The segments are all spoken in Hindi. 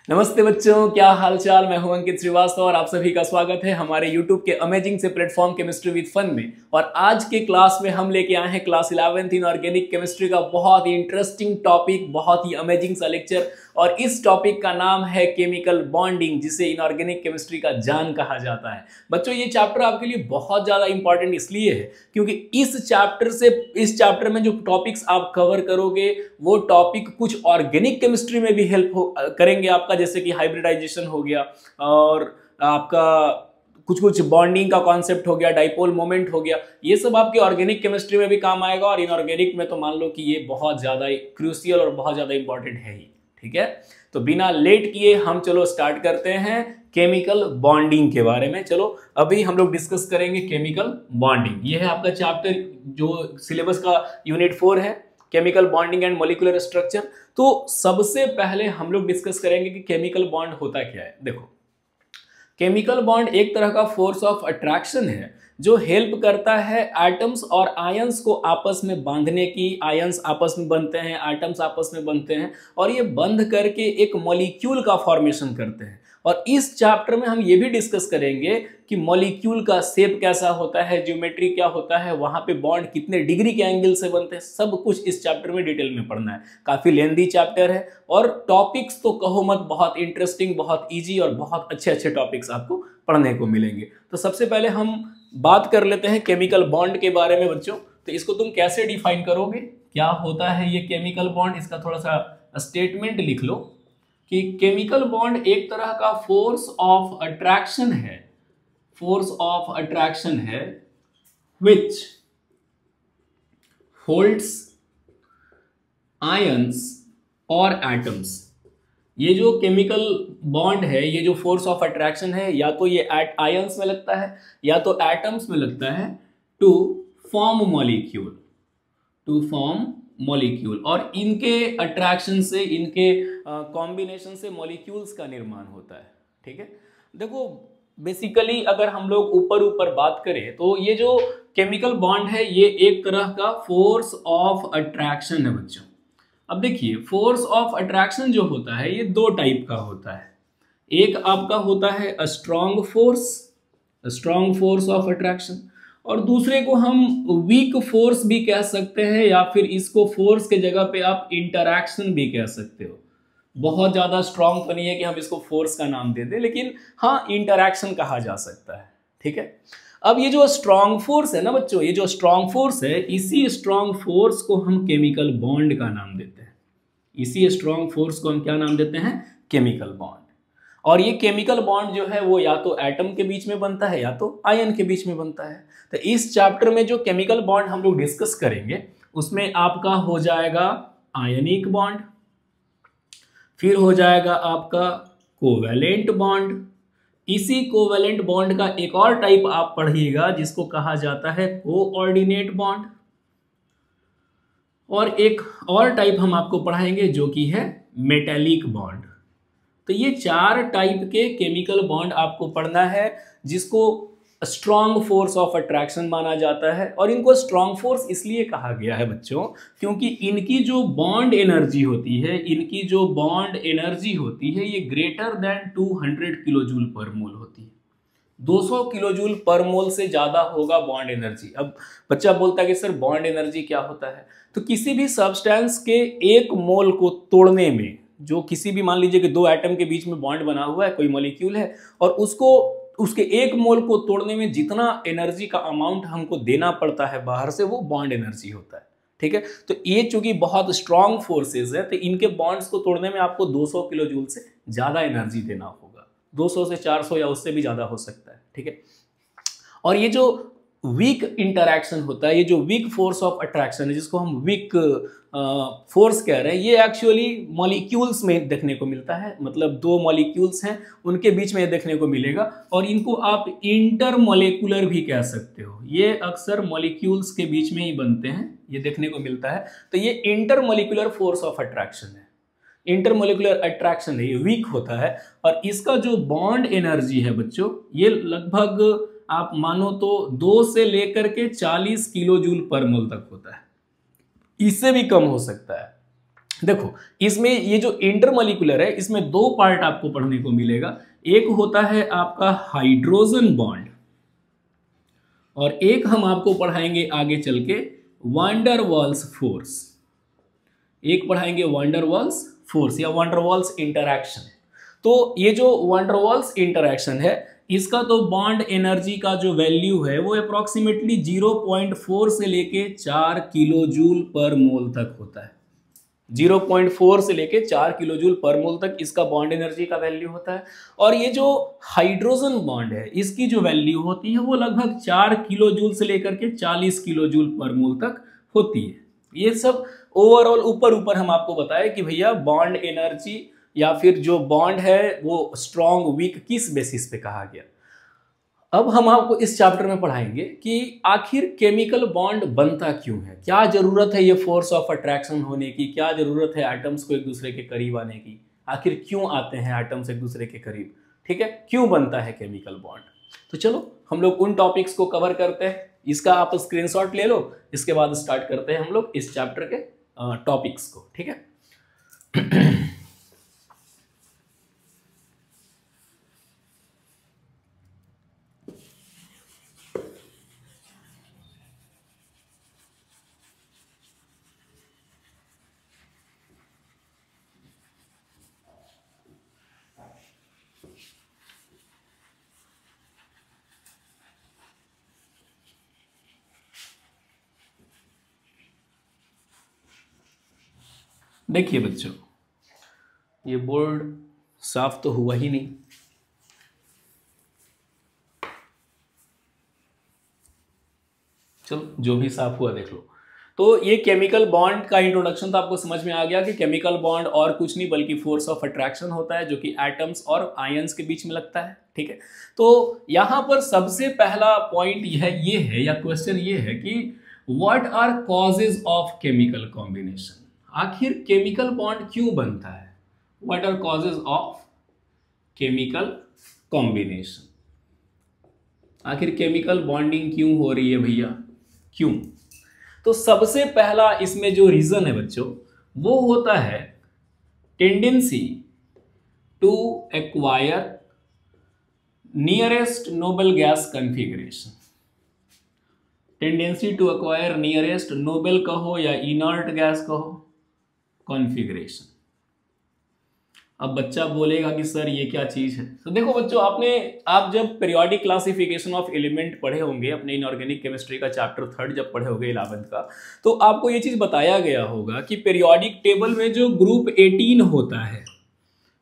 नमस्ते बच्चों, क्या हाल चाल। मैं हूं अंकित श्रीवास्तव और आप सभी का स्वागत है हमारे YouTube के अमेजिंग से प्लेटफॉर्म केमिस्ट्री विद फन में। और आज के क्लास में हम लेके आए हैं class 11th in organic chemistry का बहुत ही इंटरेस्टिंग टॉपिक, बहुत ही अमेजिंग सा लेक्चर। और इस टॉपिक का नाम है केमिकल बॉन्डिंग, जिसे इनऑर्गेनिक केमिस्ट्री का जान कहा जाता है। बच्चों, ये चैप्टर आपके लिए बहुत ज्यादा इंपॉर्टेंट इसलिए है क्योंकि इस चैप्टर में जो टॉपिक्स आप कवर करोगे वो टॉपिक कुछ ऑर्गेनिक केमिस्ट्री में भी हेल्प करेंगे आपका, जैसे कि हाइब्रिडाइजेशन हो गया और आपका कुछ कुछ बॉन्डिंग का कॉन्सेप्ट हो गया, डाइपोल मोमेंट हो गया। ये सब आपके ऑर्गेनिक केमिस्ट्री में भी काम आएगा और इनऑर्गेनिक में तो मान लो कि ये बहुत ज्यादा क्रूशियल और बहुत ज्यादा इंपॉर्टेंट है ही। ठीक है, तो बिना लेट किए हम चलो स्टार्ट करते हैं केमिकल बॉन्डिंग के बारे में। चलो अभी हम लोग डिस्कस करेंगे केमिकल बॉन्डिंग। ये है आपका चैप्टर जो सिलेबस का यूनिट 4 है, chemical bonding and molecular structure. तो सबसे पहले हम लोग डिस्कस करेंगे कि केमिकल बॉन्ड होता क्या है। देखो, केमिकल बॉन्ड एक तरह का फोर्स ऑफ अट्रैक्शन है जो हेल्प करता है एटम्स और आयंस को आपस में बांधने की। आयंस आपस में बनते हैं, एटम्स आपस में बनते हैं और ये बंध करके एक मॉलिक्यूल का फॉर्मेशन करते हैं। और इस चैप्टर में हम ये भी डिस्कस करेंगे कि मॉलिक्यूल का शेप कैसा होता है, ज्योमेट्री क्या होता है, वहां पे बॉन्ड कितने डिग्री के एंगल से बनते हैं, सब कुछ इस चैप्टर में डिटेल में पढ़ना है। काफी लेंथी चैप्टर है और टॉपिक्स तो कहो मत, बहुत इंटरेस्टिंग, बहुत इजी और बहुत अच्छे अच्छे टॉपिक्स आपको पढ़ने को मिलेंगे। तो सबसे पहले हम बात कर लेते हैं केमिकल बॉन्ड के बारे में। बच्चों, तो इसको तुम कैसे डिफाइन करोगे, क्या होता है ये केमिकल बॉन्ड, इसका थोड़ा सा स्टेटमेंट लिख लो कि केमिकल बॉन्ड एक तरह का फोर्स ऑफ अट्रैक्शन है, फोर्स ऑफ अट्रैक्शन है विच होल्ड्स आयंस और एटम्स। ये जो केमिकल बॉन्ड है, ये जो फोर्स ऑफ अट्रैक्शन है, या तो ये आयंस में लगता है या तो एटम्स में लगता है to form molecule, to form molecule. और इनके अट्रैक्शन से, इनके कॉम्बिनेशन से मॉलिक्यूल्स का निर्माण होता है। ठीक है, देखो बेसिकली अगर हम लोग ऊपर ऊपर बात करें तो ये जो केमिकल बॉन्ड है ये एक तरह का फोर्स ऑफ अट्रैक्शन है बच्चों। अब देखिए, फोर्स ऑफ अट्रैक्शन जो होता है ये दो टाइप का होता है। एक आपका होता है strong force, strong force of attraction, और दूसरे को हम वीक फोर्स भी कह सकते हैं, या फिर इसको फोर्स के जगह पे आप इंटरैक्शन भी कह सकते हो। बहुत ज्यादा स्ट्रॉन्ग तो नहीं है कि हम इसको फोर्स का नाम दे दें, लेकिन हाँ, इंटरैक्शन कहा जा सकता है। ठीक है, अब ये जो स्ट्रॉन्ग फोर्स है ना बच्चों, ये जो स्ट्रॉन्ग फोर्स है, इसी स्ट्रॉन्ग फोर्स को हम केमिकल बॉन्ड का नाम देते हैं। इसी स्ट्रॉन्ग फोर्स को हम क्या नाम देते हैं? Chemical bond. और ये केमिकल बॉन्ड जो है वो या तो एटम के बीच में बनता है या तो आयन के बीच में बनता है। तो इस चैप्टर में जो केमिकल बॉन्ड हम लोग डिस्कस करेंगे उसमें आपका हो जाएगा आयनिक बॉन्ड, फिर हो जाएगा आपका कोवैलेंट बॉन्ड। इसी कोवैलेंट बॉन्ड का एक और टाइप आप पढ़िएगा जिसको कहा जाता है कोऑर्डिनेट बॉन्ड, और एक और टाइप हम आपको पढ़ाएंगे जो कि है मेटेलिक बॉन्ड। तो ये 4 टाइप के केमिकल बॉन्ड आपको पढ़ना है जिसको स्ट्रॉन्ग फोर्स ऑफ अट्रैक्शन माना जाता है। और इनको स्ट्रॉन्ग फोर्स इसलिए कहा गया है बच्चों क्योंकि इनकी जो बॉन्ड एनर्जी होती है, इनकी जो बॉन्ड एनर्जी होती है ये ग्रेटर देन 200 किलोजूल पर मोल होती है। 200 किलोजूल पर मोल से ज्यादा होगा बॉन्ड एनर्जी। अब बच्चा बोलता है कि सर बॉन्ड एनर्जी क्या होता है? तो किसी भी सब्सटेंस के एक मोल को तोड़ने में, जो किसी भी, मान लीजिए कि 2 एटम के बीच में बॉन्ड बना हुआ है, कोई मॉलिक्यूल है, और उसको उसके एक मोल को तोड़ने में जितना एनर्जी का अमाउंट हमको देना पड़ता है बाहर से, वो बॉन्ड एनर्जी होता है। ठीक है, तो ये चूंकि बहुत स्ट्रॉन्ग फोर्सेस है तो इनके बॉन्ड्स को तोड़ने में आपको 200 किलो जूल से ज्यादा एनर्जी देना होगा। 200 से 400 या उससे भी ज्यादा हो सकता है। ठीक है, और ये जो वीक इंटरैक्शन होता है, ये जो वीक फोर्स ऑफ अट्रैक्शन है जिसको हम वीक फोर्स कह रहे हैं, ये एक्चुअली मॉलिक्यूल्स में देखने को मिलता है। मतलब 2 मॉलिक्यूल्स हैं उनके बीच में ये देखने को मिलेगा, और इनको आप इंटरमॉलिक्यूलर भी कह सकते हो। ये अक्सर मॉलिक्यूल्स के बीच में ही बनते हैं, ये देखने को मिलता है। तो ये इंटरमॉलिक्यूलर फोर्स ऑफ अट्रैक्शन है, इंटरमॉलिक्यूलर अट्रैक्शन है, ये वीक होता है। और इसका जो बॉन्ड एनर्जी है बच्चों, ये लगभग आप मानो तो 2 से लेकर के 40 किलो जूल पर मोल तक होता है, इससे भी कम हो सकता है। देखो इसमें ये जो इंटरमॉलिक्यूलर है इसमें दो पार्ट आपको पढ़ने को मिलेगा। एक होता है आपका हाइड्रोजन बॉन्ड और एक हम आपको पढ़ाएंगे आगे चल के वांडर वाल्स फोर्स। एक पढ़ाएंगे वांडर वाल्स फोर्स या वांडर वाल्स इंटरैक्शन। तो ये जो वांडर वाल्स इंटरैक्शन है इसका तो बॉन्ड एनर्जी का जो वैल्यू है वो अप्रोक्सीमेटली 0.4 से लेके 4 किलो जूल पर मोल तक होता है। 0.4 से लेके 4 किलो जूल पर मोल तक इसका बॉन्ड एनर्जी का वैल्यू होता है। और ये जो हाइड्रोजन बॉन्ड है इसकी जो वैल्यू होती है वो लगभग 4 किलो जूल से लेकर के 40 किलो जूल पर मोल तक होती है। ये सब ओवरऑल ऊपर ऊपर हम आपको बताएं कि भैया बॉन्ड एनर्जी या फिर जो बॉन्ड है वो स्ट्रॉन्ग वीक किस बेसिस पे कहा गया। अब हम आपको इस चैप्टर में पढ़ाएंगे कि आखिर केमिकल बॉन्ड बनता क्यों है, क्या जरूरत है ये फोर्स ऑफ अट्रैक्शन होने की, क्या जरूरत है एटम्स को एक दूसरे के करीब आने की, आखिर क्यों आते हैं एटम्स एक दूसरे के करीब, ठीक है, क्यों बनता है केमिकल बॉन्ड। तो चलो हम लोग उन टॉपिक्स को कवर करते हैं। इसका आप स्क्रीनशॉट ले लो, इसके बाद स्टार्ट करते हैं हम लोग इस चैप्टर के टॉपिक्स को, ठीक है। देखिए बच्चों, ये बोर्ड साफ तो हुआ ही नहीं। चलो जो भी साफ हुआ देख लो। तो ये केमिकल बॉन्ड का इंट्रोडक्शन तो आपको समझ में आ गया कि केमिकल बॉन्ड और कुछ नहीं बल्कि फोर्स ऑफ अट्रैक्शन होता है जो कि एटम्स और आयंस के बीच में लगता है, ठीक है। तो यहाँ पर सबसे पहला पॉइंट ये है या क्वेश्चन ये है कि what are causes of chemical combination. आखिर केमिकल बॉन्ड क्यों बनता है, what are causes of chemical combination. आखिर केमिकल बॉन्डिंग क्यों हो रही है भैया, क्यों। तो सबसे पहला इसमें जो रीजन है बच्चों वो होता है tendency to acquire nearest noble gas configuration. Tendency to acquire nearest noble कहो या इनर्ट गैस कहो कॉन्फ़िगरेशन। अब बच्चा बोलेगा कि सर ये क्या चीज है। तो देखो बच्चों, आप जब पीरियोडिक क्लासिफिकेशन ऑफ एलिमेंट पढ़े होंगे अपने इनऑर्गेनिक केमिस्ट्री का चैप्टर 3 जब पढ़े होंगे 11th का, तो आपको ये चीज बताया गया होगा कि पीरियोडिक टेबल में जो ग्रुप 18 होता है,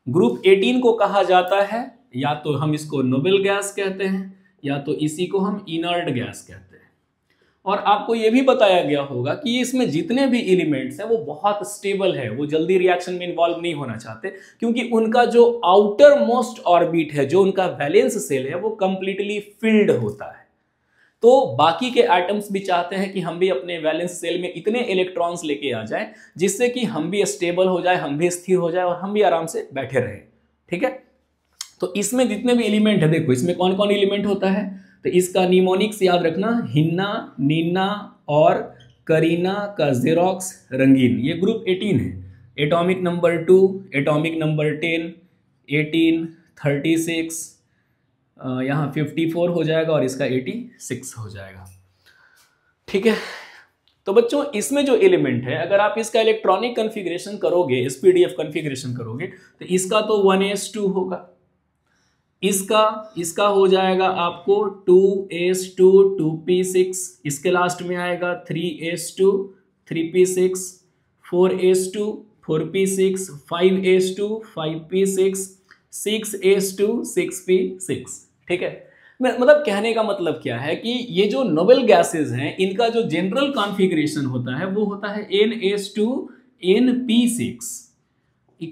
ग्रुप 18 को कहा जाता है या तो हम इसको नोबल गैस कहते हैं या तो इसी को हम इनर्ट गैस कहते हैं। और आपको यह भी बताया गया होगा कि इसमें जितने भी एलिमेंट्स हैं वो बहुत स्टेबल है, वो जल्दी रिएक्शन में इन्वॉल्व नहीं होना चाहते क्योंकि उनका जो आउटर मोस्ट ऑर्बिट है, जो उनका वैलेंस सेल है, वो कंप्लीटली फिल्ड होता है। तो बाकी के एटम्स भी चाहते हैं कि हम भी अपने वैलेंस सेल में इतने इलेक्ट्रॉन्स लेके आ जाएं जिससे कि हम भी स्टेबल हो जाए, हम भी स्थिर हो जाए और हम भी आराम से बैठे रहें, ठीक है। तो इसमें जितने भी एलिमेंट है, देखो इसमें कौन कौन एलिमेंट होता है। तो इसका निमोनिक्स याद रखना, हिन्ना, नीना और करीना का जेरोक्स रंगीन। ये ग्रुप 18 है। एटॉमिक नंबर 2, एटॉमिक नंबर 10, 18, 36, यहाँ 54 हो जाएगा और इसका 86 हो जाएगा, ठीक है। तो बच्चों इसमें जो एलिमेंट है अगर आप इसका इलेक्ट्रॉनिक कॉन्फ़िगरेशन करोगे, SPDF कॉन्फ़िगरेशन करोगे, तो इसका तो 1s2 होगा, इसका हो जाएगा आपको 2s2 2p6, इसके लास्ट में आएगा 3s2 3p6, 4s2 4p6, 5s2 5p6, 6s2 6p6, ठीक है। मतलब कहने का मतलब क्या है कि ये जो नोबल गैसेस हैं इनका जो जनरल कॉन्फ़िगरेशन होता है वो होता है NS2 NP6।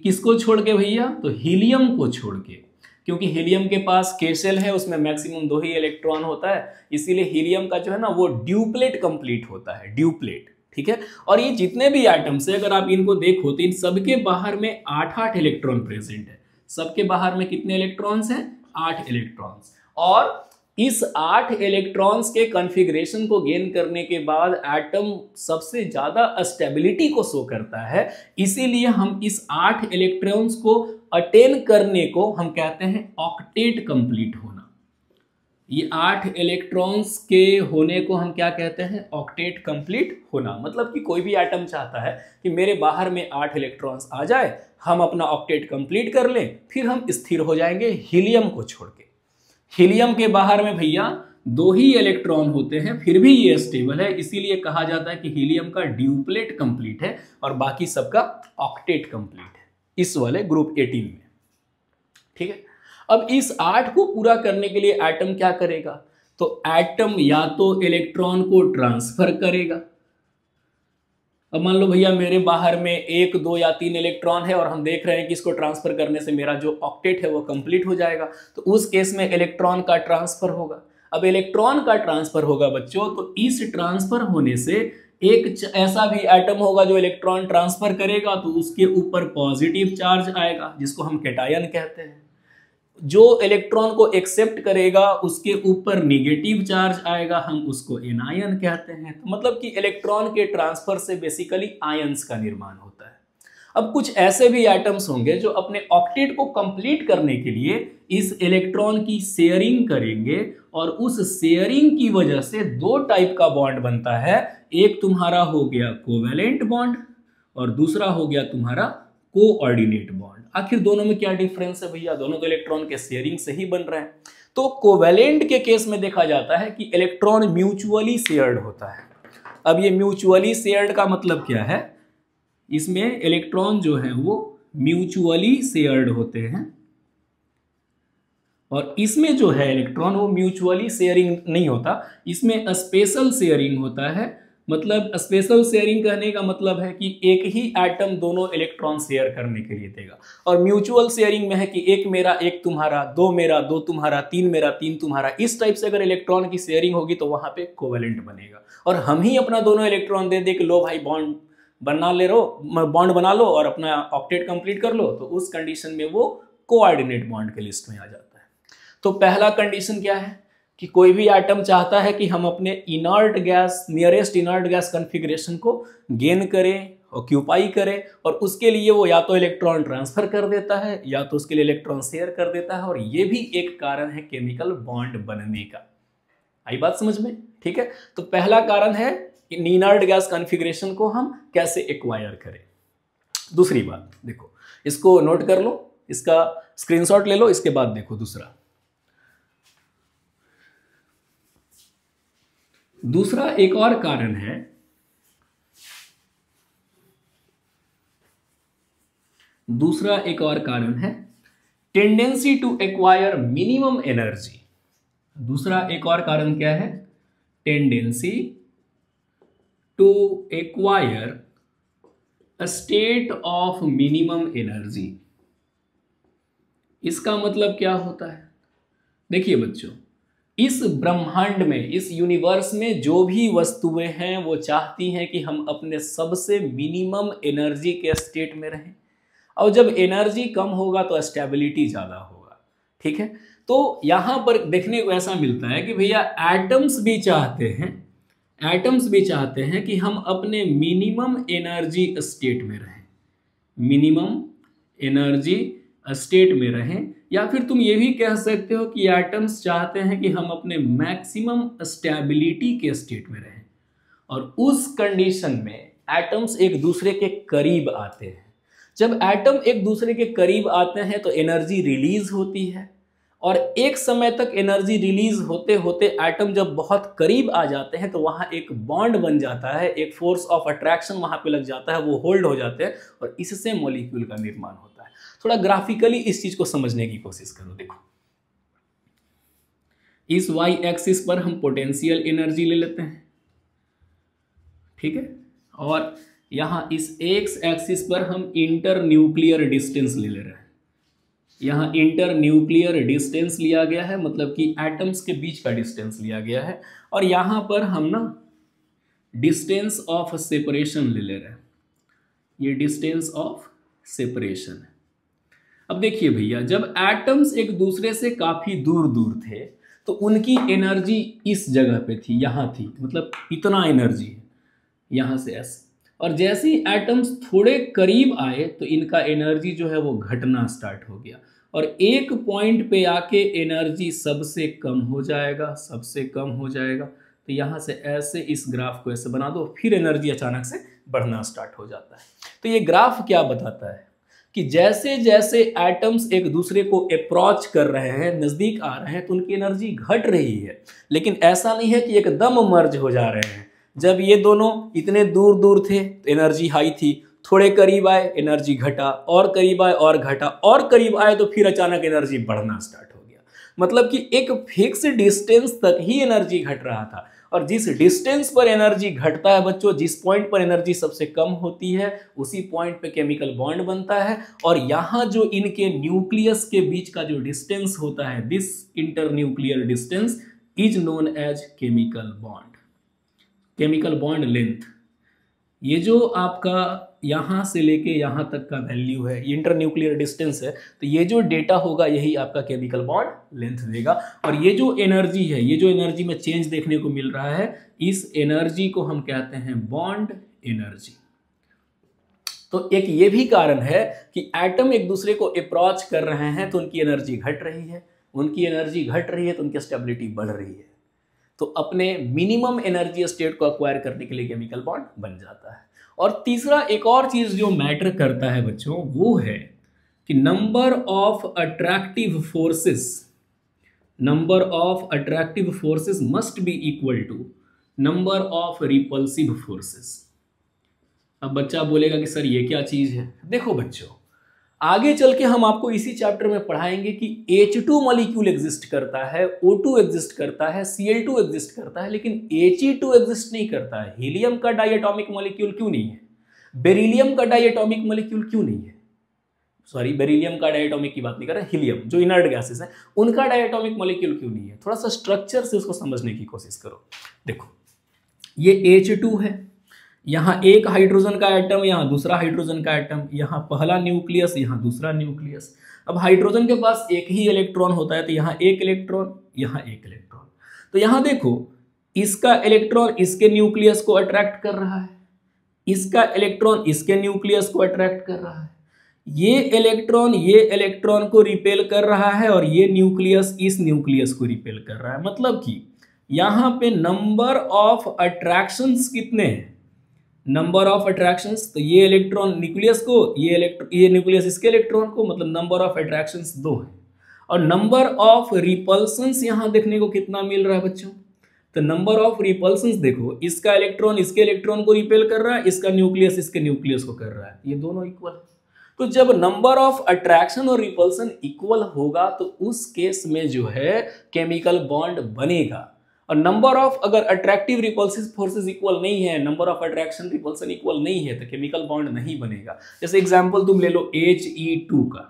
किसको छोड़ के भैया, तो हीलियम को छोड़ के, क्योंकि हीलियम के पास K शेल है, उसमें मैक्सिमम 2 ही इलेक्ट्रॉन होता है, इसीलिए हीलियम का जो है ना वो ड्यूप्लेट कंप्लीट होता है, ड्यूप्लेट, ठीक है। और ये जितने भी एटम्स है अगर आप इनको देखो तो इन सबके बाहर में 8-8 इलेक्ट्रॉन प्रेजेंट है। सबके बाहर में कितने इलेक्ट्रॉन्स हैं, 8 इलेक्ट्रॉन्स। और इस 8 इलेक्ट्रॉन्स के कॉन्फ़िगरेशन को गेन करने के बाद एटम सबसे ज्यादा स्टेबिलिटी को शो करता है, इसीलिए हम इस 8 इलेक्ट्रॉन्स को अटेन करने को हम कहते हैं ऑक्टेट कंप्लीट होना। ये 8 इलेक्ट्रॉन्स के होने को हम क्या कहते हैं? ऑक्टेट कंप्लीट होना। मतलब कि कोई भी एटम चाहता है कि मेरे बाहर में 8 इलेक्ट्रॉन्स आ जाए, हम अपना ऑक्टेट कंप्लीट कर लें, फिर हम स्थिर हो जाएंगे हीलियम को छोड़ के। हीलियम के बाहर में भैया 2 ही इलेक्ट्रॉन होते हैं, फिर भी ये स्टेबल है, इसीलिए कहा जाता है कि हीलियम का ड्यूप्लेट कंप्लीट है और बाकी सबका ऑक्टेट कंप्लीट है इस वाले ग्रुप 18 में। ठीक है, अब इस 8 को पूरा करने के लिए एटम क्या करेगा? तो एटम या तो इलेक्ट्रॉन को ट्रांसफर करेगा। अब मान लो भैया मेरे बाहर में 1, 2 या 3 इलेक्ट्रॉन है और हम देख रहे हैं कि इसको ट्रांसफर करने से मेरा जो ऑक्टेट है वो कंप्लीट हो जाएगा, तो उस केस में इलेक्ट्रॉन का ट्रांसफर होगा। अब इलेक्ट्रॉन का ट्रांसफर होगा बच्चों, तो इस ट्रांसफर होने से एक ऐसा भी एटम होगा जो इलेक्ट्रॉन ट्रांसफर करेगा, तो उसके ऊपर पॉजिटिव चार्ज आएगा जिसको हम कैटायन कहते हैं। जो इलेक्ट्रॉन को एक्सेप्ट करेगा उसके ऊपर नेगेटिव चार्ज आएगा, हम उसको एनायन कहते हैं। तो मतलब कि इलेक्ट्रॉन के ट्रांसफर से बेसिकली आयंस का निर्माण होता है। अब कुछ ऐसे भी एटम्स होंगे जो अपने ऑक्टेट को कंप्लीट करने के लिए इस इलेक्ट्रॉन की शेयरिंग करेंगे और उस शेयरिंग की वजह से 2 टाइप का बॉन्ड बनता है। एक तुम्हारा हो गया कोवैलेंट बॉन्ड और दूसरा हो गया तुम्हारा कोऑर्डिनेट बॉन्ड। आखिर दोनों में क्या डिफरेंस है भैया? दोनों तो इलेक्ट्रॉन के शेयरिंग से ही बन रहे हैं। तो कोवैलेंट के केस में देखा जाता है कि इलेक्ट्रॉन म्यूचुअली शेयर्ड होता है। अब ये म्यूचुअली शेयर्ड का मतलब क्या है? इसमें इलेक्ट्रॉन जो है वो म्यूचुअली शेयर्ड होते हैं और इसमें जो है इलेक्ट्रॉन वो म्यूचुअली शेयरिंग नहीं होता, इसमें स्पेशल शेयरिंग होता है। मतलब स्पेशल शेयरिंग कहने का मतलब है कि एक ही एटम दोनों इलेक्ट्रॉन शेयर करने के लिए देगा, और म्यूचुअल शेयरिंग में है कि एक मेरा एक तुम्हारा, 2 मेरा 2 तुम्हारा, 3 मेरा 3 तुम्हारा। इस टाइप से अगर इलेक्ट्रॉन की शेयरिंग होगी तो वहां पे कोवैलेंट बनेगा। और हम ही अपना दोनों इलेक्ट्रॉन दे दे कि लो भाई बॉन्ड बना लो और अपना ऑक्टेट कंप्लीट कर लो, तो उस कंडीशन में वो कोऑर्डिनेट बॉन्ड के लिस्ट में आ जाता है। तो पहला कंडीशन क्या है कि कोई भी एटम चाहता है कि हम अपने inert gas, nearest inert gas configuration को गेन करें, ऑक्यूपाई करें, और उसके लिए वो या तो इलेक्ट्रॉन ट्रांसफर कर देता है या तो उसके लिए इलेक्ट्रॉन शेयर कर देता है, और ये भी एक कारण है केमिकल बॉन्ड बनने का। आई बात समझ में? ठीक है, तो पहला कारण है इनर्ट गैस कॉन्फ़िगरेशन को हम कैसे एक्वायर करें। दूसरी बात देखो, इसको नोट कर लो, इसका स्क्रीनशॉट ले लो, इसके बाद देखो दूसरा एक और कारण है, tendency to acquire minimum energy. दूसरा एक और कारण क्या है? Tendency to acquire a state of minimum energy. इसका मतलब क्या होता है? देखिए बच्चों, इस ब्रह्मांड में, इस यूनिवर्स में जो भी वस्तुएं हैं वो चाहती हैं कि हम अपने सबसे मिनिमम एनर्जी के स्टेट में रहें, और जब एनर्जी कम होगा तो स्टेबिलिटी ज़्यादा होगा। ठीक है, तो यहाँ पर देखने को ऐसा मिलता है कि भैया एटम्स भी चाहते हैं कि हम अपने मिनिमम एनर्जी स्टेट में रहें, मिनिमम एनर्जी स्टेट में रहें, या फिर तुम ये भी कह सकते हो कि एटम्स चाहते हैं कि हम अपने मैक्सिमम स्टेबिलिटी के स्टेट में रहें। और उस कंडीशन में एटम्स एक दूसरे के करीब आते हैं। जब एटम एक दूसरे के करीब आते हैं तो एनर्जी रिलीज होती है, और एक समय तक एनर्जी रिलीज होते होते एटम जब बहुत करीब आ जाते हैं तो वहाँ एक बॉन्ड बन जाता है, एक फोर्स ऑफ अट्रैक्शन वहाँ पे लग जाता है, वो होल्ड हो जाते हैं और इससे मॉलिक्यूल का निर्माण होता है। थोड़ा ग्राफिकली इस चीज को समझने की कोशिश करो। देखो, इस वाई एक्सिस पर हम पोटेंशियल एनर्जी ले लेते हैं, ठीक है, और यहाँ इस एक्स एक्सिस पर हम इंटर न्यूक्लियर डिस्टेंस ले रहे हैं। यहाँ इंटर न्यूक्लियर डिस्टेंस लिया गया है, मतलब कि एटम्स के बीच का डिस्टेंस लिया गया है, और यहाँ पर हम ना डिस्टेंस ऑफ सेपरेशन ले रहे हैं। ये डिस्टेंस ऑफ सेपरेशन है। अब देखिए भैया, जब एटम्स एक दूसरे से काफी दूर दूर थे तो उनकी एनर्जी इस जगह पे थी, यहाँ थी, मतलब इतना एनर्जी है यहाँ से ऐसे। और जैसे ही एटम्स थोड़े करीब आए तो इनका एनर्जी जो है वो घटना स्टार्ट हो गया, और एक पॉइंट पे आके एनर्जी सबसे कम हो जाएगा, सबसे कम हो जाएगा। तो यहाँ से ऐसे इस ग्राफ को ऐसे बना दो, फिर एनर्जी अचानक से बढ़ना स्टार्ट हो जाता है। तो ये ग्राफ क्या बताता है कि जैसे जैसे एटम्स एक दूसरे को अप्रोच कर रहे हैं, नज़दीक आ रहे हैं, तो उनकी एनर्जी घट रही है। लेकिन ऐसा नहीं है कि एकदम मर्ज हो जा रहे हैं। जब ये दोनों इतने दूर दूर थे तो एनर्जी हाई थी, थोड़े करीब आए एनर्जी घटा, और करीब आए और घटा, और करीब आए तो फिर अचानक एनर्जी बढ़ना स्टार्ट हो गया। मतलब कि एक फिक्स डिस्टेंस तक ही एनर्जी घट रहा था, और जिस डिस्टेंस पर एनर्जी घटता है बच्चों, जिस पॉइंट पर एनर्जी सबसे कम होती है, उसी पॉइंट पे केमिकल बॉन्ड बनता है। और यहाँ जो इनके न्यूक्लियस के बीच का जो डिस्टेंस होता है, this internuclear distance is known as chemical bond, chemical bond length. ये जो आपका यहाँ से लेके यहाँ तक का वैल्यू है, ये इंटरन्यूक्लियर डिस्टेंस है, तो ये जो डेटा होगा यही आपका केमिकल बॉन्ड लेंथ देगा। और ये जो एनर्जी है, ये जो एनर्जी में चेंज देखने को मिल रहा है, इस एनर्जी को हम कहते हैं बॉन्ड एनर्जी। तो एक ये भी कारण है कि एटम एक दूसरे को अप्रोच कर रहे हैं तो उनकी एनर्जी घट रही है, उनकी एनर्जी घट रही है तो उनकी स्टेबिलिटी बढ़ रही है। तो अपने मिनिमम एनर्जी स्टेट को एक्वायर करने के लिए केमिकल बॉन्ड बन जाता है। और तीसरा एक और चीज जो मैटर करता है बच्चों, वो है कि number of attractive forces, number of attractive forces must be equal to number of repulsive forces. अब बच्चा बोलेगा कि सर ये क्या चीज है। देखो बच्चों, आगे चल के हम आपको इसी चैप्टर में पढ़ाएंगे कि H2 मॉलिक्यूल एग्जिस्ट करता है, O2 एग्जिस्ट करता है, Cl2 एग्जिस्ट करता है, लेकिन He2 एग्जिस्ट नहीं करता है। हीलियम का डायटोमिक मॉलिक्यूल क्यों नहीं है? बेरिलियम का डायटोमिक मॉलिक्यूल क्यों नहीं है? सॉरी, बेरिलियम का डायटोमिक की बात नहीं कर रहे, हीलियम जो इनर्ट गैसेस है उनका डायटोमिक मॉलिक्यूल क्यों नहीं है? थोड़ा सा स्ट्रक्चर से उसको समझने की कोशिश करो। देखो, ये H2 है, यहाँ एक हाइड्रोजन का एटम, यहाँ दूसरा हाइड्रोजन का एटम, यहाँ पहला न्यूक्लियस, यहाँ दूसरा न्यूक्लियस। अब हाइड्रोजन के पास एक ही इलेक्ट्रॉन होता है, तो यहाँ एक इलेक्ट्रॉन, यहाँ एक इलेक्ट्रॉन। तो यहाँ देखो, इसका इलेक्ट्रॉन इसके न्यूक्लियस को अट्रैक्ट कर रहा है, इसका इलेक्ट्रॉन इसके न्यूक्लियस को अट्रैक्ट कर रहा है, ये इलेक्ट्रॉन को रिपेल कर रहा है, और ये न्यूक्लियस इस न्यूक्लियस को रिपेल कर रहा है। मतलब कि यहाँ पे नंबर ऑफ अट्रैक्शंस कितने हैं? नंबर ऑफ अट्रैक्शंस, तो ये इलेक्ट्रॉन न्यूक्लियस को, ये न्यूक्लियस इसके इलेक्ट्रॉन को, मतलब नंबर ऑफ अट्रैक्शंस 2 है। और नंबर ऑफ रिपल्सन्स यहाँ देखने को कितना मिल रहा है बच्चों? तो नंबर ऑफ रिपल्सन्स देखो, इसका इलेक्ट्रॉन इसके इलेक्ट्रॉन को रिपेल कर रहा है, इसका न्यूक्लियस इसके न्यूक्लियस को कर रहा है, ये दोनों इक्वल है। तो जब नंबर ऑफ अट्रैक्शन और रिपल्सन इक्वल होगा तो उस केस में जो है केमिकल बॉन्ड बनेगा। और नंबर ऑफ अगर अट्रैक्टिव रिपल्सिव फोर्सेस इक्वल नहीं है, number of attraction repulsion equal नहीं है, तो केमिकल बॉन्ड नहीं बनेगा। जैसे एग्जांपल तुम ले लो He2 का।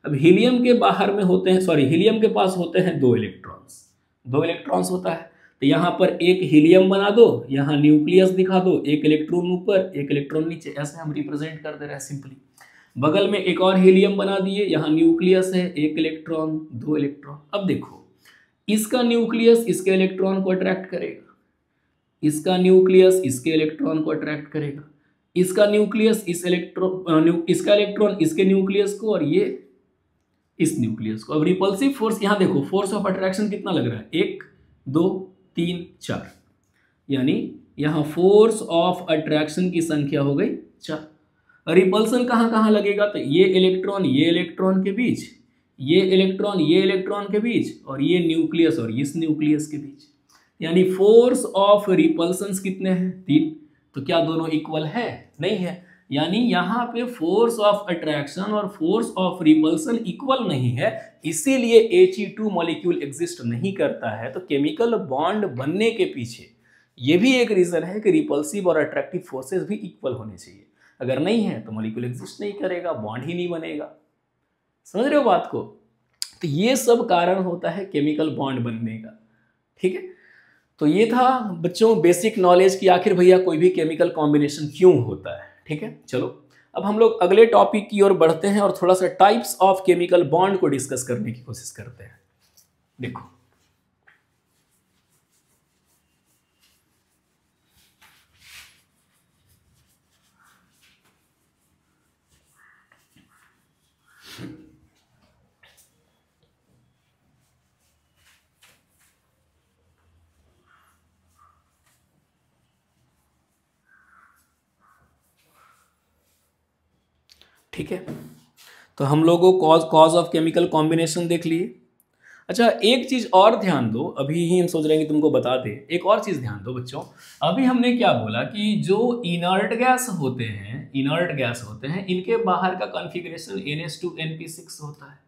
अब हीलियम के बाहर में होते हैं, सॉरी, हीलियम के पास होते हैं 2 इलेक्ट्रॉन्स होता है। तो यहाँ पर एक हीलियम बना दो, यहाँ न्यूक्लियस दिखा दो, एक इलेक्ट्रॉन ऊपर एक इलेक्ट्रॉन नीचे, ऐसे हम रिप्रेजेंट कर दे रहे हैं सिंपली। बगल में एक और हीलियम बना दिए, यहाँ न्यूक्लियस है, एक इलेक्ट्रॉन 2 इलेक्ट्रॉन। अब देखो, इसका न्यूक्लियस इसके इलेक्ट्रॉन को अट्रैक्ट करेगा, इसका न्यूक्लियस इसके इलेक्ट्रॉन को अट्रैक्ट करेगा, इसका न्यूक्लियस इसका इलेक्ट्रॉन इसके न्यूक्लियस को, और ये इस न्यूक्लियस को। अब रिपल्सिव फोर्स यहाँ देखो, फोर्स ऑफ अट्रैक्शन कितना लग रहा है? 1 2 3 4, यानी यहाँ फोर्स ऑफ अट्रैक्शन की संख्या हो गई 4। रिपल्सन कहाँ कहाँ लगेगा? तो ये इलेक्ट्रॉन के बीच, ये इलेक्ट्रॉन के बीच, और ये न्यूक्लियस और इस न्यूक्लियस के बीच। यानी फोर्स ऑफ रिपल्सन्स कितने हैं? 3। तो क्या दोनों इक्वल है? नहीं है। यानी यहाँ पे फोर्स ऑफ अट्रैक्शन और फोर्स ऑफ रिपल्सन इक्वल नहीं है, इसीलिए He2 मॉलिक्यूल एग्जिस्ट नहीं करता है। तो केमिकल बॉन्ड बनने के पीछे ये भी एक रीजन है कि रिपल्सिव और अट्रैक्टिव फोर्सेस भी इक्वल होने चाहिए। अगर नहीं है तो मॉलिक्यूल एग्जिस्ट नहीं करेगा, बॉन्ड ही नहीं बनेगा। समझ रहे हो बात को? तो ये सब कारण होता है केमिकल बॉन्ड बनने का। ठीक है, तो ये था बच्चों बेसिक नॉलेज कि आखिर भैया कोई भी केमिकल कॉम्बिनेशन क्यों होता है। ठीक है, चलो अब हम लोग अगले टॉपिक की ओर बढ़ते हैं और थोड़ा सा टाइप्स ऑफ केमिकल बॉन्ड को डिस्कस करने की कोशिश करते हैं। देखो, ठीक है, तो हम लोगों को कॉज ऑफ केमिकल कॉम्बिनेशन देख लिए। अच्छा, एक चीज़ और ध्यान दो, अभी ही हम सोच रहे हैं कि तुमको बता दें, एक और चीज़ ध्यान दो बच्चों। अभी हमने क्या बोला कि जो इनर्ट गैस होते हैं, इनके बाहर का कॉन्फ़िगरेशन NH2NP6 होता है।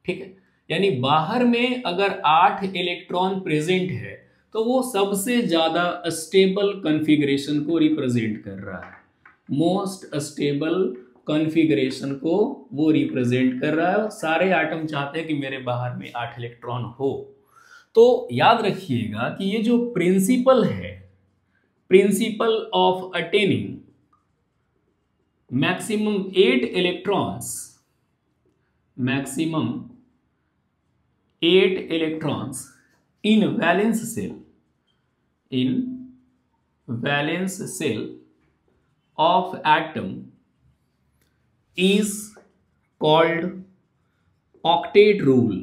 ठीक है, यानी बाहर में अगर 8 इलेक्ट्रॉन प्रेजेंट है तो वो सबसे ज़्यादा स्टेबल कॉन्फ़िगरेशन को रिप्रेजेंट कर रहा है, मोस्ट स्टेबल कॉन्फ़िगरेशन को वो रिप्रेजेंट कर रहा है। और सारे एटम चाहते हैं कि मेरे बाहर में 8 इलेक्ट्रॉन हो। तो याद रखिएगा कि ये जो प्रिंसिपल है, principle of attaining maximum 8 electrons, maximum 8 electrons in valence cell of atom is called octet rule।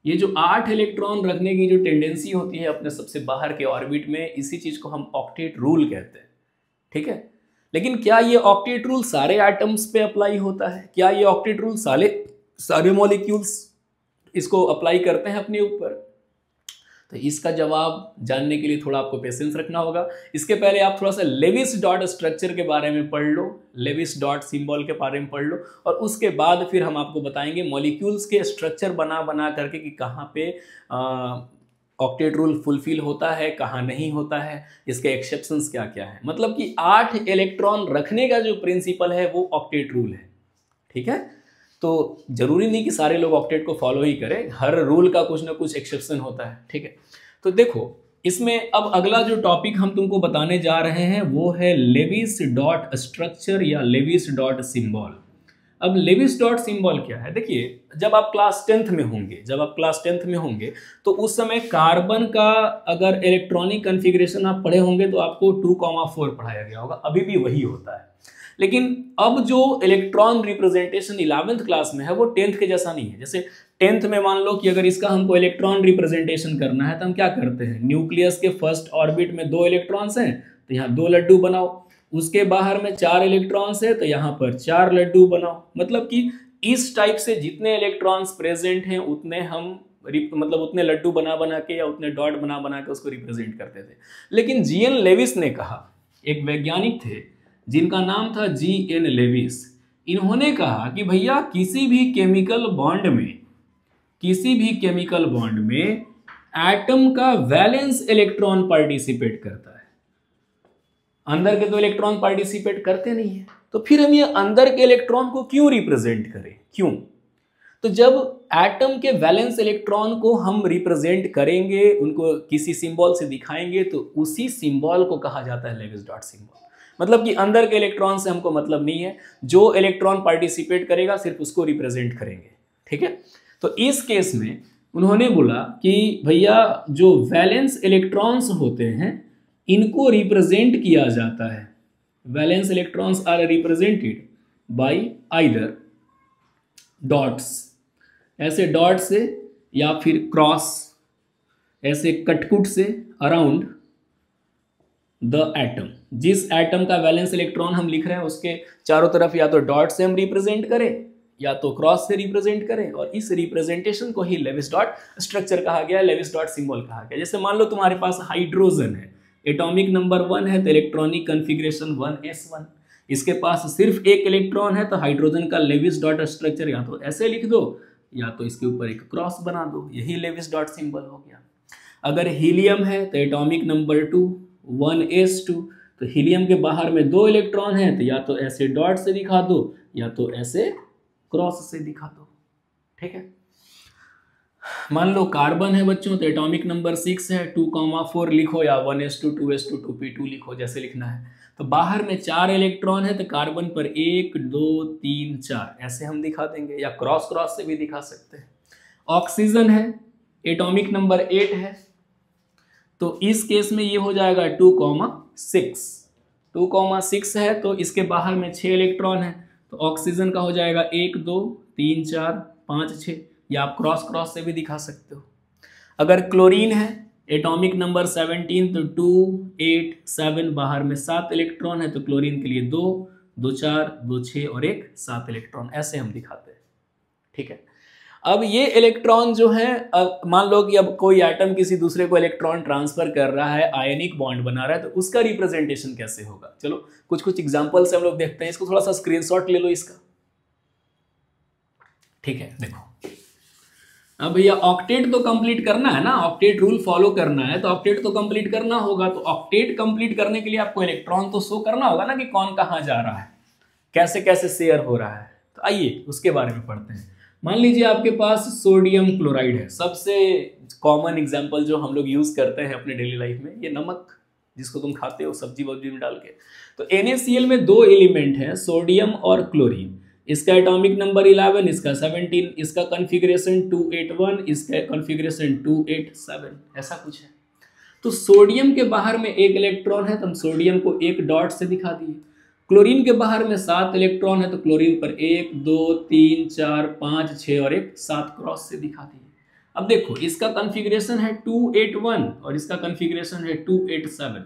ये जो 8 इलेक्ट्रॉन रखने की जो टेंडेंसी होती है अपने सबसे बाहर के ऑर्बिट में, इसी चीज को हम ऑक्टेट रूल कहते हैं। ठीक है, लेकिन क्या ये ऑक्टेट रूल सारे एटम्स पे अप्लाई होता है? क्या ये ऑक्टेट रूल सारे मॉलिक्यूल्स इसको अप्लाई करते हैं अपने ऊपर? तो इसका जवाब जानने के लिए थोड़ा आपको पेशेंस रखना होगा। इसके पहले आप थोड़ा सा लेविस डॉट स्ट्रक्चर के बारे में पढ़ लो, लेविस डॉट सिंबल के बारे में पढ़ लो, और उसके बाद फिर हम आपको बताएंगे मॉलिक्यूल्स के स्ट्रक्चर बना करके कि कहाँ पे ऑक्टेट रूल फुलफिल होता है, कहाँ नहीं होता है, इसके एक्सेप्शंस क्या क्या है। मतलब कि 8 इलेक्ट्रॉन रखने का जो प्रिंसिपल है वो ऑक्टेट रूल है। ठीक है, तो जरूरी नहीं कि सारे लोग ऑक्टेट को फॉलो ही करें, हर रूल का कुछ ना कुछ एक्सेप्शन होता है। ठीक है, तो देखो इसमें अब अगला जो टॉपिक हम तुमको बताने जा रहे हैं वो है लेविस डॉट स्ट्रक्चर या लेविस डॉट सिंबल। अब लेविस डॉट सिंबल क्या है? देखिए, जब आप क्लास 10th में होंगे तो उस समय कार्बन का अगर इलेक्ट्रॉनिक कॉन्फ़िगरेशन आप पढ़े होंगे तो आपको 2,4 पढ़ाया गया होगा, अभी भी वही होता है। लेकिन अब जो इलेक्ट्रॉन रिप्रेजेंटेशन 11th क्लास में है वो 10th के जैसा नहीं है। जैसे 10th में मान लो कि अगर इसका हमको इलेक्ट्रॉन रिप्रेजेंटेशन करना है तो हम क्या करते हैं, न्यूक्लियस के फर्स्ट ऑर्बिट में 2 इलेक्ट्रॉन्स हैं तो यहाँ 2 लड्डू बनाओ, उसके बाहर में 4 इलेक्ट्रॉन्स है तो यहाँ पर 4 लड्डू बनाओ। मतलब कि इस टाइप से जितने इलेक्ट्रॉन्स प्रेजेंट हैं उतने हम उतने लड्डू बना के या उतने डॉट बना के उसको रिप्रेजेंट करते थे। लेकिन जीएन लेविस ने कहा, एक वैज्ञानिक थे जिनका नाम था जीएन लेविस, इन्होंने कहा कि भैया किसी भी केमिकल बॉन्ड में एटम का वैलेंस इलेक्ट्रॉन पार्टिसिपेट करता है, अंदर के तो इलेक्ट्रॉन पार्टिसिपेट करते नहीं है। तो फिर हम ये अंदर के इलेक्ट्रॉन को क्यों रिप्रेजेंट करें? क्यों? तो जब एटम के वैलेंस इलेक्ट्रॉन को हम रिप्रेजेंट करेंगे, उनको किसी सिंबल से दिखाएंगे, तो उसी सिंबल को कहा जाता है लेविस डॉट सिंबल। मतलब कि अंदर के इलेक्ट्रॉन से हमको मतलब नहीं है, जो इलेक्ट्रॉन पार्टिसिपेट करेगा सिर्फ उसको रिप्रेजेंट करेंगे। ठीक है, तो इस केस में उन्होंने बोला कि भैया जो वैलेंस इलेक्ट्रॉन्स होते हैं इनको रिप्रेजेंट किया जाता है, valence electrons are represented by either dots, ऐसे डॉट से या फिर क्रॉस, ऐसे कटकुट से अराउंड द एटम। जिस एटम का वैलेंस इलेक्ट्रॉन हम लिख रहे हैं उसके चारों तरफ या तो डॉट से हम रिप्रेजेंट करें या तो क्रॉस से रिप्रेजेंट करें, और इस रिप्रेजेंटेशन को ही लेविस डॉट स्ट्रक्चर कहा गया, लेविस डॉट सिंबल कहा गया। जैसे मान लो तुम्हारे पास हाइड्रोजन है, एटॉमिक नंबर 1 है तो इलेक्ट्रॉनिक कॉन्फ़िगरेशन 1s1, इसके पास सिर्फ एक इलेक्ट्रॉन है तो हाइड्रोजन का लेविस डॉट स्ट्रक्चर या तो ऐसे लिख दो या तो इसके ऊपर एक क्रॉस बना दो, यही लेविस डॉट सिंबल हो गया। अगर हीलियम है तो एटॉमिक नंबर 2 1s2, तो हीलियम के बाहर में 2 इलेक्ट्रॉन हैं तो या तो ऐसे डॉट से दिखा दो या तो ऐसे क्रॉस से दिखा दो। ठीक है, मान लो कार्बन है बच्चों तो एटॉमिक नंबर 6 है, 2,4 लिखो या 1s2 2s2 2p2 लिखो, जैसे लिखना है। तो बाहर में 4 इलेक्ट्रॉन है तो कार्बन पर 1 2 3 4 ऐसे हम दिखा देंगे, या क्रॉस से भी दिखा सकते हैं। ऑक्सीजन है, एटॉमिक नंबर 8 है, तो इस केस में ये हो जाएगा 2,6, 2,6 है तो इसके बाहर में 6 इलेक्ट्रॉन है तो ऑक्सीजन का हो जाएगा 1 2 3 4 5 6, या आप क्रॉस से भी दिखा सकते हो। अगर क्लोरीन है, एटॉमिक नंबर 17 तो 2 8 7, बाहर में 7 इलेक्ट्रॉन है तो क्लोरीन के लिए 2 2 4 2 6 और एक 7 इलेक्ट्रॉन, ऐसे हम दिखाते हैं। ठीक है, अब ये इलेक्ट्रॉन जो है, मान लो कि अब कोई एटम किसी दूसरे को इलेक्ट्रॉन ट्रांसफर कर रहा है, आयनिक बॉन्ड बना रहा है, तो उसका रिप्रेजेंटेशन कैसे होगा? चलो कुछ कुछ एग्जांपल से हम लोग देखते हैं। इसको थोड़ा सा स्क्रीनशॉट ले लो इसका। ठीक है, देखो अब भैया ऑक्टेट तो कंप्लीट करना है ना, ऑक्टेट रूल फॉलो करना है, तो ऑक्टेट तो कंप्लीट करना होगा। तो ऑक्टेट कंप्लीट करने के लिए आपको इलेक्ट्रॉन तो शो करना होगा ना कि कौन कहाँ जा रहा है, कैसे कैसे शेयर हो रहा है। तो आइए उसके बारे में पढ़ते हैं। मान लीजिए आपके पास सोडियम क्लोराइड है, सबसे कॉमन एग्जाम्पल जो हम लोग यूज करते हैं अपने डेली लाइफ में, ये नमक जिसको तुम खाते हो सब्जी वब्जी में डाल के। तो NaCl में दो एलिमेंट हैं, सोडियम और क्लोरीन। इसका एटॉमिक नंबर 11, इसका 17, इसका कॉन्फ़िगरेशन 281, इसका कॉन्फ़िगरेशन 287, ऐसा कुछ है। तो सोडियम के बाहर में एक इलेक्ट्रॉन है, तो हम सोडियम को एक डॉट से दिखा दिए। क्लोरीन के बाहर में 7 इलेक्ट्रॉन है, तो क्लोरीन पर 1 2 3 4 5 6 और एक 7 क्रॉस से दिखा दिए। अब देखो इसका कॉन्फ़िगरेशन है 281 और इसका कॉन्फ़िगरेशन है 287।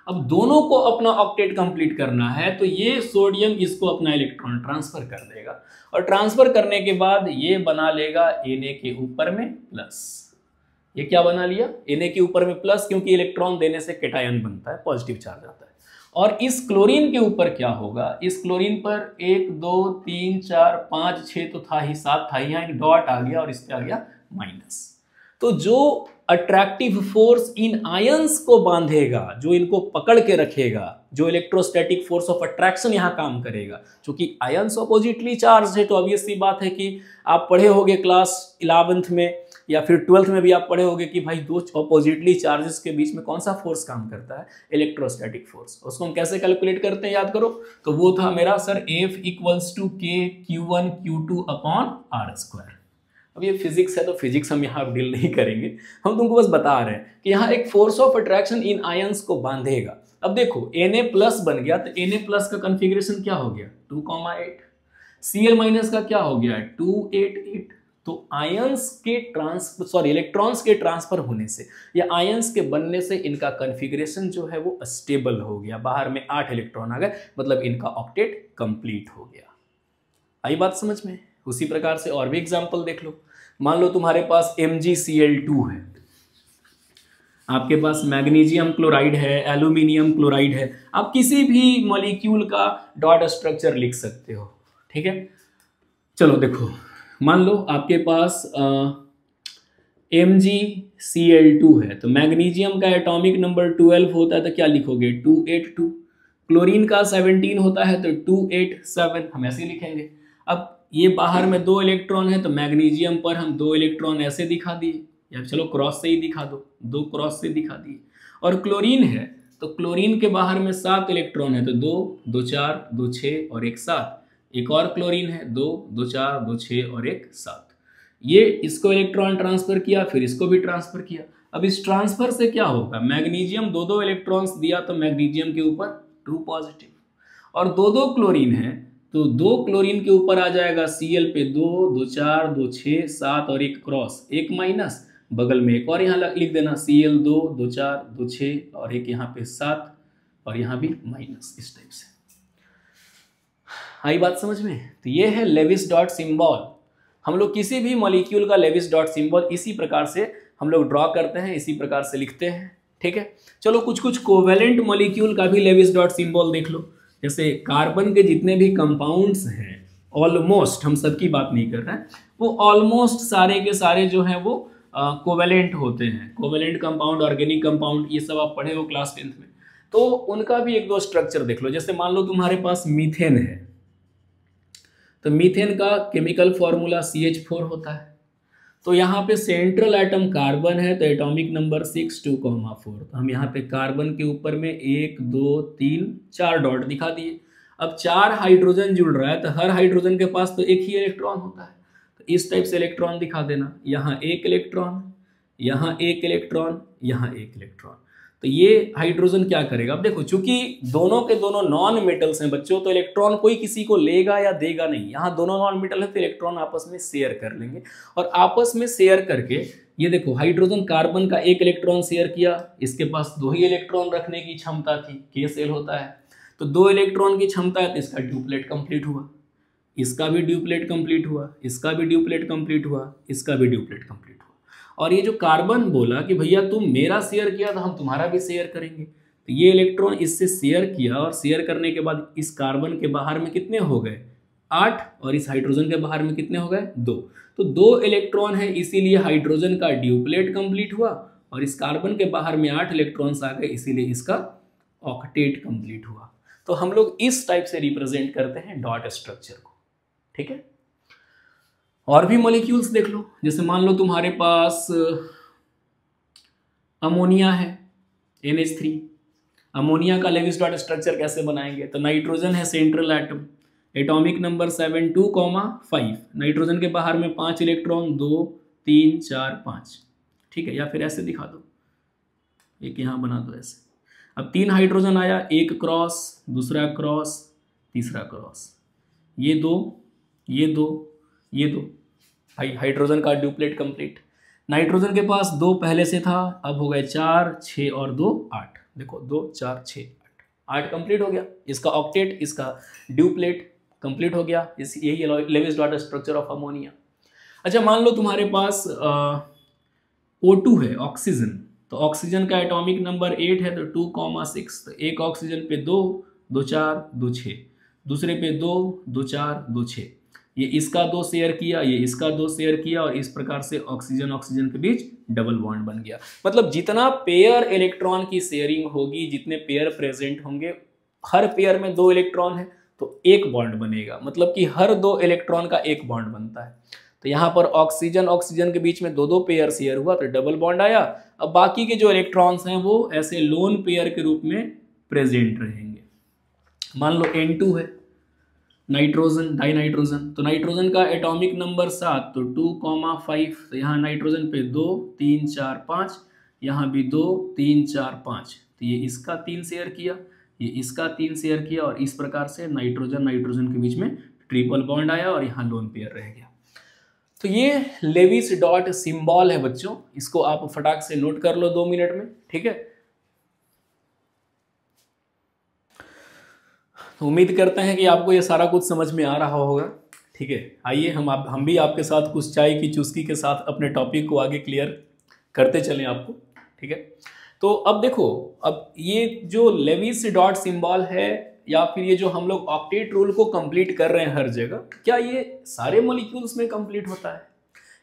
अब दोनों को अपना ऑक्टेट कंप्लीट करना है, तो ये सोडियम इसको अपना इलेक्ट्रॉन ट्रांसफर कर देगा, और ट्रांसफर करने के बाद ये बना लेगा Na के ऊपर में प्लस। ये क्या बना लिया? Na के ऊपर में प्लस, क्योंकि इलेक्ट्रॉन देने से कैटायन बनता है, पॉजिटिव चार्ज आता है। और इस क्लोरीन के ऊपर क्या होगा? इस क्लोरीन पर 1 2 3 4 5 6 तो था ही, 7 था ही, यहाँ एक डॉट आ गया और इस पे आ गया माइनस। तो जो अट्रैक्टिव फोर्स इन आयंस को बांधेगा, जो इनको पकड़ के रखेगा, जो इलेक्ट्रोस्टैटिक फोर्स ऑफ अट्रैक्शन यहाँ काम करेगा, क्योंकि आयंस ऑपोजिटली चार्ज है, तो ऑब्वियस सी बात है कि आप पढ़े होंगे क्लास 11th में या फिर 12th में भी आप पढ़े होंगे कि भाई दो ऑपोजिटली चार्जेस के बीच में कौन सा फोर्स काम करता है? Electrostatic force. उसको हम कैसे कैलकुलेट करते हैं याद करो, तो वो था मेरा sir F = K Q1 Q2 upon R²। अब ये फिजिक्स है तो फिजिक्स हम यहाँ डील नहीं करेंगे, हम तुमको बस बता रहे हैं कि यहाँ एक force of attraction in ions को बांधेगा। अब देखो Na+ बन गया, तो Na+ का कॉन्फ़िगरेशन क्या हो गया? 2,8। Cl- का क्या हो गया? 288। तो आयंस के इलेक्ट्रॉन्स के ट्रांसफर होने से या आयंस के बनने से इनका कॉन्फ़िगरेशन जो है वो स्टेबल हो गया, बाहर में 8 इलेक्ट्रॉन आ गए, मतलब इनका ऑक्टेट कंप्लीट हो गया। आई बात समझ में? उसी प्रकार से और भी एग्जांपल देख लो। मान लो तुम्हारे पास MgCl2 है, आपके पास मैग्नीशियम क्लोराइड है, एल्यूमिनियम क्लोराइड है, आप किसी भी मॉलिक्यूल का डॉट स्ट्रक्चर लिख सकते हो। ठीक है, चलो देखो, मान लो आपके पास MgCl2 है, तो मैग्नीशियम का एटॉमिक नंबर 12 होता है, तो क्या लिखोगे? 282। क्लोरीन का 17 होता है, तो 287, हम ऐसे लिखेंगे। अब ये बाहर में 2 इलेक्ट्रॉन है, तो मैग्नीशियम पर हम 2 इलेक्ट्रॉन ऐसे दिखा दिए, या चलो क्रॉस से ही दिखा दो, 2 क्रॉस से दिखा दिए। और क्लोरीन है, तो क्लोरीन के बाहर में 7 इलेक्ट्रॉन है, तो 2 2 4 2 6 और एक 7। एक और क्लोरीन है, 2 2 4 2 6 और एक 7। ये इसको इलेक्ट्रॉन ट्रांसफर किया, फिर इसको भी ट्रांसफर किया। अब इस ट्रांसफर से क्या होगा? मैग्नीशियम 2 2 इलेक्ट्रॉन्स दिया, तो मैग्नीशियम के ऊपर 2 पॉजिटिव, और 2 क्लोरीन है, तो 2 क्लोरीन के ऊपर आ जाएगा Cl पे 2 2 4 2 6 7 और एक क्रॉस, एक माइनस, बगल में एक और यहाँ लिख देना Cl 2 2 4 2 6 और एक यहाँ पे 7 और यहाँ भी माइनस, इस टाइप से। आई बात समझ में? तो ये है लेविस डॉट सिंबल। हम लोग किसी भी मॉलिक्यूल का लेविस डॉट सिंबल इसी प्रकार से हम लोग ड्रॉ करते हैं, इसी प्रकार से लिखते हैं। ठीक है, चलो कुछ कुछ कोवेलेंट मॉलिक्यूल का भी लेविस डॉट सिंबल देख लो। जैसे कार्बन के जितने भी कंपाउंड्स हैं, ऑलमोस्ट, हम सबकी बात नहीं कर रहे हैं, वो ऑलमोस्ट सारे के सारे जो हैं वो कोवेलेंट होते हैं। कोवेलेंट कंपाउंड, ऑर्गेनिक कंपाउंड, ये सब आप पढ़े हो क्लास 10th में। तो उनका भी एक दो स्ट्रक्चर देख लो। जैसे मान लो तुम्हारे पास मीथेन है, तो मीथेन का केमिकल फॉर्मूला CH4 होता है। तो यहाँ पे सेंट्रल एटम कार्बन है, तो एटॉमिक नंबर 6 2, 4। तो हम यहाँ पे कार्बन के ऊपर में 1 2 3 4 डॉट दिखा दिए। अब 4 हाइड्रोजन जुड़ रहा है, तो हर हाइड्रोजन के पास तो एक ही इलेक्ट्रॉन होता है, तो इस टाइप से इलेक्ट्रॉन दिखा देना। यहाँ एक इलेक्ट्रॉन, यहाँ एक इलेक्ट्रॉन, यहाँ एक इलेक्ट्रॉन। तो ये हाइड्रोजन क्या करेगा? अब देखो, चूंकि दोनों के दोनों नॉन मेटल्स हैं बच्चों, तो इलेक्ट्रॉन कोई किसी को लेगा या देगा नहीं। यहाँ दोनों नॉन मेटल है, तो इलेक्ट्रॉन आपस में शेयर कर लेंगे, और आपस में शेयर करके ये देखो, हाइड्रोजन कार्बन का एक इलेक्ट्रॉन शेयर किया, इसके पास 2 ही इलेक्ट्रॉन रखने की क्षमता थी, K सेल होता है। तो 2 इलेक्ट्रॉन की क्षमता है तो इसका ड्यूप्लेट कंप्लीट हुआ, इसका भी ड्यूप्लेट कंप्लीट हुआ, इसका भी ड्यूप्लेट कंप्लीट हुआ, इसका भी ड्यूप्लेट कंप्लीट हुआ। और ये जो कार्बन बोला कि भैया तुम मेरा शेयर किया तो हम तुम्हारा भी शेयर करेंगे, तो ये इलेक्ट्रॉन इससे शेयर किया और शेयर करने के बाद इस कार्बन के बाहर में कितने हो गए 8 और इस हाइड्रोजन के बाहर में कितने हो गए 2। तो 2 इलेक्ट्रॉन है इसीलिए हाइड्रोजन का ड्यूप्लेट कंप्लीट हुआ और इस कार्बन के बाहर में 8 इलेक्ट्रॉन्स आ गए इसीलिए इसका ऑक्टेट कंप्लीट हुआ। तो हम लोग इस टाइप से रिप्रेजेंट करते हैं डॉट स्ट्रक्चर को, ठीक है। और भी मॉलिक्यूल्स देख लो, जैसे मान लो तुम्हारे पास अमोनिया है NH3, अमोनिया का लेविस डॉट स्ट्रक्चर कैसे बनाएंगे, तो नाइट्रोजन है central atom, atomic number 7 2,5, nitrogen के बाहर में 5 इलेक्ट्रॉन 2 3 4 5, ठीक है। या फिर ऐसे दिखा दो, एक यहाँ बना दो ऐसे। अब 3 हाइड्रोजन आया, एक क्रॉस, दूसरा क्रॉस, तीसरा क्रॉस, ये 2 ये 2 ये 2, भाई हाइड्रोजन का ड्यूप्लेट कंप्लीट। नाइट्रोजन के पास 2 पहले से था, अब हो गए 4 6 और 2 8, देखो 2 4 6 8 कंप्लीट हो गया। इसका ऑक्टेट, इसका ड्यूप्लेट कंप्लीट हो गया। यही Lewis dot structure of ammonia. अच्छा मान लो तुम्हारे पास O2 है ऑक्सीजन, तो ऑक्सीजन का एटॉमिक नंबर 8 है तो 2,6, तो एक ऑक्सीजन पे 2 2 4 2 6, दूसरे पे 2 2 4 2 6, ये इसका 2 शेयर किया, ये इसका 2 शेयर किया और इस प्रकार से ऑक्सीजन ऑक्सीजन के बीच डबल बॉन्ड बन गया। मतलब जितना पेयर इलेक्ट्रॉन की शेयरिंग होगी, जितने पेयर प्रेजेंट होंगे, हर पेयर में 2 इलेक्ट्रॉन है तो एक बॉन्ड बनेगा, मतलब कि हर 2 इलेक्ट्रॉन का एक बॉन्ड बनता है। तो यहाँ पर ऑक्सीजन ऑक्सीजन के बीच में 2 पेयर शेयर हुआ तो डबल बॉन्ड आया। अब बाकी के जो इलेक्ट्रॉन्स हैं वो ऐसे लोन पेयर के रूप में प्रेजेंट रहेंगे। मान लो N2 है नाइट्रोजन, डाई नाइट्रोजन, तो नाइट्रोजन का एटॉमिक नंबर 7 तो 2,5, तो यहाँ नाइट्रोजन पे 2 3 4 5, यहाँ भी 2 3 4 5, तो ये इसका 3 शेयर किया, ये इसका 3 शेयर किया और इस प्रकार से नाइट्रोजन नाइट्रोजन के बीच में ट्रिपल बॉन्ड आया और यहाँ लोन पेयर रह गया। तो ये लेविस डॉट सिंबल है बच्चों, इसको आप फटाक से नोट कर लो 2 मिनट में, ठीक है। तो उम्मीद करते हैं कि आपको ये सारा कुछ समझ में आ रहा होगा, ठीक है। आइए हम भी आपके साथ कुछ चाय की चुस्की के साथ अपने टॉपिक को आगे क्लियर करते चलें आपको, ठीक है। तो अब देखो, अब ये जो लेविस डॉट सिंबल है या फिर ये जो हम लोग ऑक्टेट रूल को कंप्लीट कर रहे हैं हर जगह, क्या ये सारे मॉलिक्यूल्स में कंप्लीट होता है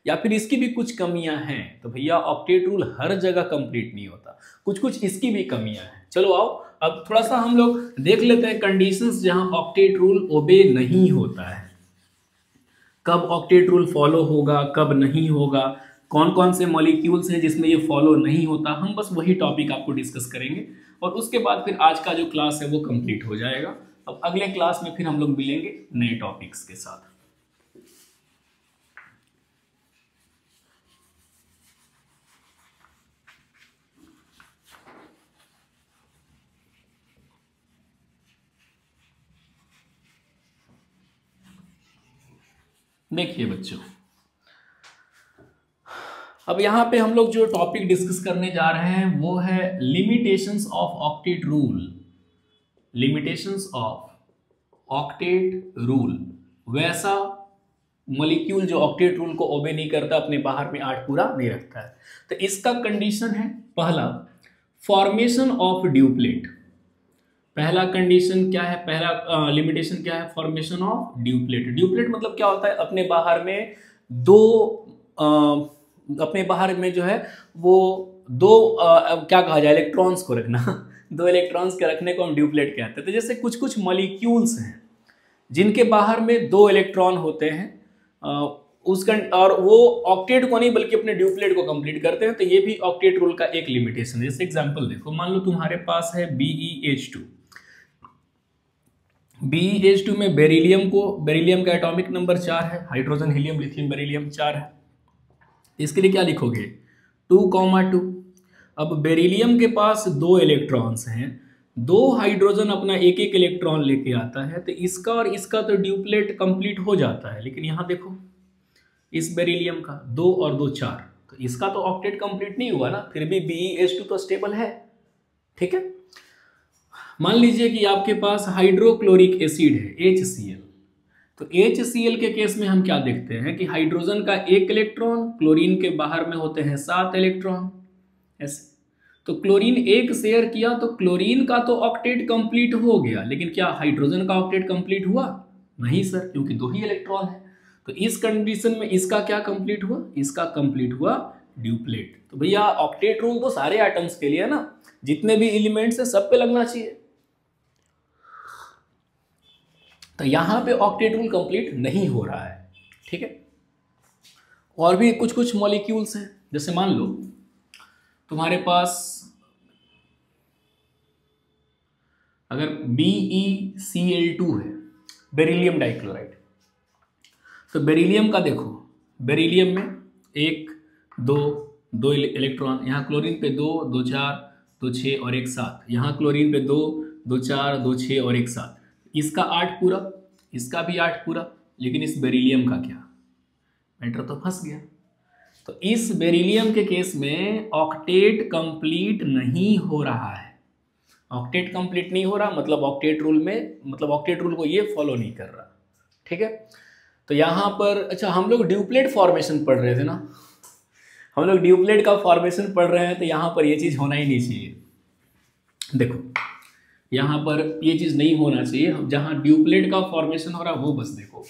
या फिर इसकी भी कुछ कमियां हैं? तो भैया ऑक्टेट रूल हर जगह कंप्लीट नहीं होता, कुछ कुछ इसकी भी कमियां हैं। चलो आओ अब थोड़ा सा हम लोग देख लेते हैं कंडीशंस जहां ऑक्टेट रूल ओबे नहीं होता है, कब ऑक्टेट रूल फॉलो होगा कब नहीं होगा, कौन कौन से मॉलिक्यूल्स हैं जिसमें ये फॉलो नहीं होता। हम बस वही टॉपिक आपको डिस्कस करेंगे और उसके बाद फिर आज का जो क्लास है वो कंप्लीट हो जाएगा। अब अगले क्लास में फिर हम लोग मिलेंगे नए टॉपिक्स के साथ। देखिए बच्चों, अब यहाँ पे हम लोग जो टॉपिक डिस्कस करने जा रहे हैं वो है limitations of octet rule. Limitations of octet rule, वैसा मॉलिक्यूल जो ऑक्टेट रूल को ओबे नहीं करता, अपने बाहर में 8 पूरा नहीं रखता है। तो इसका कंडीशन है पहला, फॉर्मेशन ऑफ ड्यूप्लेट। पहला कंडीशन क्या है, पहला लिमिटेशन क्या है, फॉर्मेशन ऑफ ड्यूप्लेट। ड्यूप्लेट मतलब क्या होता है, अपने बाहर में अपने बाहर में जो है वो 2 क्या कहा जाए, इलेक्ट्रॉन्स को रखना 2 इलेक्ट्रॉन्स के रखने को हम ड्यूप्लेट कहते हैं। तो जैसे कुछ कुछ मॉलिक्यूल्स हैं जिनके बाहर में 2 इलेक्ट्रॉन होते हैं, और वो ऑक्टेट को नहीं बल्कि अपने ड्यूप्लेट को कंप्लीट करते हैं, तो ये भी ऑक्टेट रूल का एक लिमिटेशन है। जैसे एग्जांपल देखो, मान लो तुम्हारे पास है BeH2। BeH2 में बेरिलियम का एटॉमिक नंबर 4 है, हाइड्रोजन हीलियम लिथियम बेरिलियम 4 है। इसके लिए क्या लिखोगे 2,2। अब बेरिलियम के पास 2 इलेक्ट्रॉन्स हैं, 2 हाइड्रोजन अपना एक एक इलेक्ट्रॉन लेके आता है, तो इसका और इसका तो ड्यूप्लेट कंप्लीट हो जाता है। लेकिन यहाँ देखो इस बेरिलियम का 2 और 2 4, तो इसका तो ऑक्टेट कंप्लीट नहीं हुआ ना, फिर भी BeH2 तो स्टेबल है, ठीक है। मान लीजिए कि आपके पास हाइड्रोक्लोरिक एसिड है HCl। तो HCl के केस में हम क्या देखते हैं कि हाइड्रोजन का एक इलेक्ट्रॉन, क्लोरीन के बाहर में होते हैं 7 इलेक्ट्रॉन ऐसे। तो क्लोरीन एक शेयर किया तो क्लोरीन का तो ऑक्टेट कंप्लीट हो गया, लेकिन क्या हाइड्रोजन का ऑक्टेट कंप्लीट हुआ? नहीं सर, क्योंकि 2 ही इलेक्ट्रॉन है। तो इस कंडीशन में इसका क्या कंप्लीट हुआ? इसका कंप्लीट हुआ ड्यूप्लेट। तो भैया ऑक्टेट रूल तो सारे एटम्स के लिए है ना, जितने भी एलिमेंट्स है सब पे लगना चाहिए। तो यहां पे ऑक्टेट रूल कंप्लीट नहीं हो रहा है, ठीक है। और भी कुछ कुछ मॉलिक्यूल्स हैं, जैसे मान लो तुम्हारे पास अगर BeCl2 है, बेरिलियम डाइक्लोराइड। तो बेरिलियम का देखो, बेरिलियम में 1 2 इलेक्ट्रॉन, यहाँ क्लोरीन पे 2 2 4 2 6 और 1 7, यहाँ क्लोरीन पे 2 2 4 2 6 और 1 7। इसका 8 पूरा, इसका भी 8 पूरा, लेकिन इस बेरिलियम का क्या? मैटर तो फंस गया। तो इस बेरिलियम के केस में ऑक्टेट कंप्लीट नहीं हो रहा है। ऑक्टेट कंप्लीट नहीं हो रहा मतलब ऑक्टेट रूल में, मतलब ऑक्टेट रूल को ये फॉलो नहीं कर रहा, ठीक है। तो यहाँ पर अच्छा, हम लोग ड्यूप्लेट फॉर्मेशन पढ़ रहे थे ना, हम लोग ड्यूप्लेट का फॉर्मेशन पढ़ रहे हैं, तो यहाँ पर ये चीज़ होना ही नहीं चाहिए। देखो यहाँ पर ये चीज़ नहीं होना चाहिए, जहाँ ड्यूप्लेट का फॉर्मेशन हो रहा है वो बस देखो।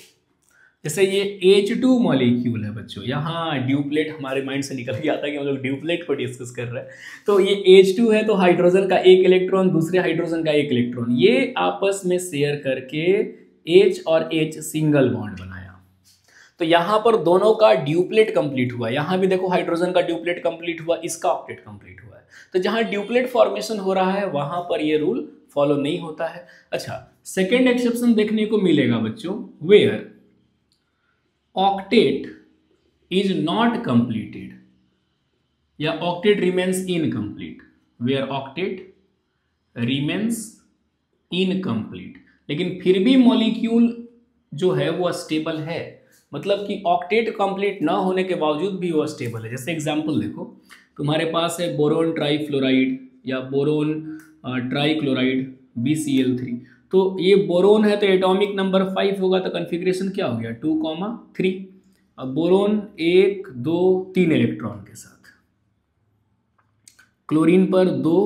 जैसे ये H2 मॉलिक्यूल है बच्चों, यहाँ ड्यूप्लेट हमारे माइंड से निकल गया था कि हम लोग ड्यूप्लेट को डिस्कस कर रहे हैं। तो ये H2 है, तो हाइड्रोजन का एक इलेक्ट्रॉन, दूसरे हाइड्रोजन का एक इलेक्ट्रॉन, ये आपस में शेयर करके H और H सिंगल बॉन्ड बनाया। तो यहाँ पर दोनों का ड्यूप्लेट कंप्लीट हुआ। यहाँ भी देखो हाइड्रोजन का ड्यूप्लेट कंप्लीट हुआ, इसका ऑक्टेट कंप्लीट हुआ है। तो जहाँ ड्यूप्लेट फॉर्मेशन हो रहा है वहां पर ये रूल फॉलो नहीं होता है। अच्छा, सेकेंड एक्सेप्शन देखने को मिलेगा बच्चों, where octet is not completed या octet remains incomplete, where octet remains incomplete, लेकिन फिर भी मॉलिक्यूल जो है वो स्टेबल है, मतलब कि ऑक्टेट कंप्लीट ना होने के बावजूद भी वो स्टेबल है। जैसे एग्जांपल देखो, तुम्हारे पास है बोरोन ट्राईफ्लोराइड या बोरोन ट्राईक्लोराइड BCl3। तो ये बोरोन है तो एटॉमिक नंबर 5 होगा, तो कॉन्फ़िगरेशन क्या हो गया 2,3। अब बोरोन 1 2 3 इलेक्ट्रॉन के साथ, क्लोरीन पर 2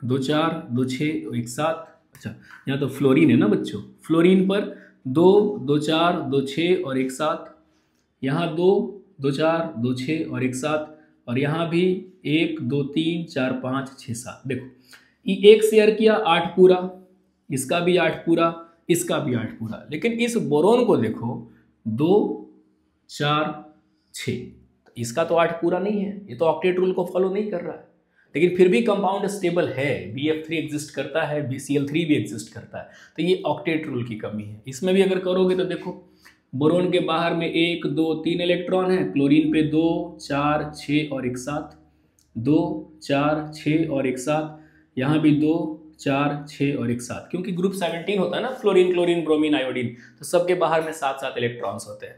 2 4 2 6 1 7। अच्छा, यहाँ तो फ्लोरीन है ना बच्चों, फ्लोरीन पर 2 2 4 2 6 और 1 7, यहाँ 2 2 4 2 6 और 1 7, और यहाँ भी 1 2 3 4 5 6 7। देखो ये एक शेयर किया 8 पूरा, इसका भी 8 पूरा, इसका भी 8 पूरा, लेकिन इस बोरोन को देखो 2 4 6, इसका तो 8 पूरा नहीं है, ये तो ऑक्टेट रूल को फॉलो नहीं कर रहा है, लेकिन फिर भी कंपाउंड स्टेबल है। BF3 एग्जिस्ट करता है, BCl3 भी एग्जिस्ट करता है, तो ये ऑक्टेट रूल की कमी है। इसमें भी अगर करोगे तो देखो बोरोन के बाहर में 1 2 3 इलेक्ट्रॉन है, क्लोरीन पे 2 4 6 और 1 7, 2 4 6 और 1 7, यहाँ भी 2 4 6 और 1 7, क्योंकि ग्रुप 17 होता है ना, फ्लोरीन क्लोरीन ब्रोमीन आयोडीन, तो सबके बाहर में 7 इलेक्ट्रॉन्स होते हैं।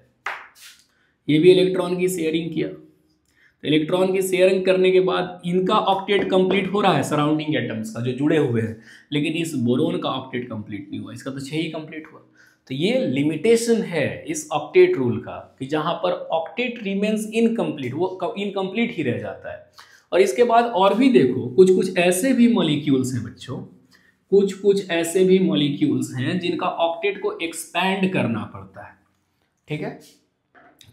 ये भी इलेक्ट्रॉन की शेयरिंग किया, तो इलेक्ट्रॉन की शेयरिंग करने के बाद इनका ऑक्टेट कंप्लीट हो रहा है, सराउंडिंग एटम्स का जो जुड़े हुए हैं, लेकिन इस बोरोन का ऑक्टेट कंप्लीट नहीं हुआ, इसका तो 6 ही कंप्लीट हुआ। तो ये लिमिटेशन है इस ऑक्टेट रूल का कि जहां पर ऑक्टेट रिमेन्स इनकम्प्लीट, वो इनकम्प्लीट ही रह जाता है। और इसके बाद और भी देखो कुछ कुछ ऐसे भी मॉलिक्यूल्स हैं बच्चों, कुछ कुछ ऐसे भी मॉलिक्यूल्स हैं जिनका ऑक्टेट को एक्सपैंड करना पड़ता है, ठीक है।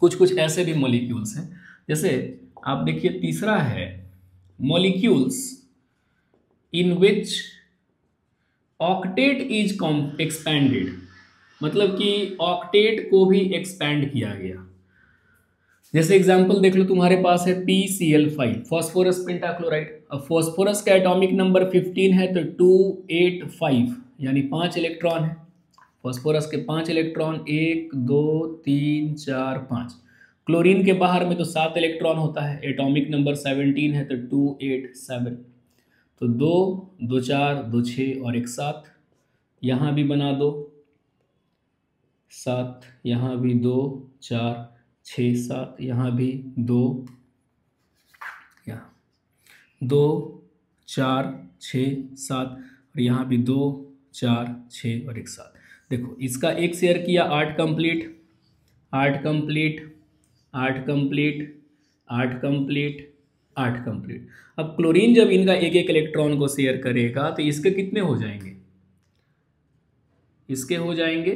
कुछ कुछ ऐसे भी मॉलिक्यूल्स हैं, जैसे आप देखिए तीसरा है molecules in which octet is expanded, मतलब कि ऑक्टेट को भी एक्सपैंड किया गया। जैसे एग्जांपल देख लो, तुम्हारे पास है PCl5 फॉस्फोरस पेंटाक्लोराइड। अब फॉस्फोरस का एटॉमिक नंबर 15 है तो 285 यानी 5 इलेक्ट्रॉन है। फॉस्फोरस के 5 इलेक्ट्रॉन 1 2 3 4 5। क्लोरीन के बाहर में तो 7 इलेक्ट्रॉन होता है, एटॉमिक नंबर 17 है तो 287। तो 2 2 4 2 6 और 1 7, यहाँ भी बना दो 7, यहाँ भी 2 4 6 7, यहाँ भी 2, यहाँ 2 4 6 7, और यहाँ भी 2 4 6 और एक 7। देखो इसका एक शेयर किया 8 complete 8 complete 8 complete 8 complete 8 complete. अब क्लोरीन जब इनका एक एक इलेक्ट्रॉन को शेयर करेगा तो इसके कितने हो जाएंगे? इसके हो जाएंगे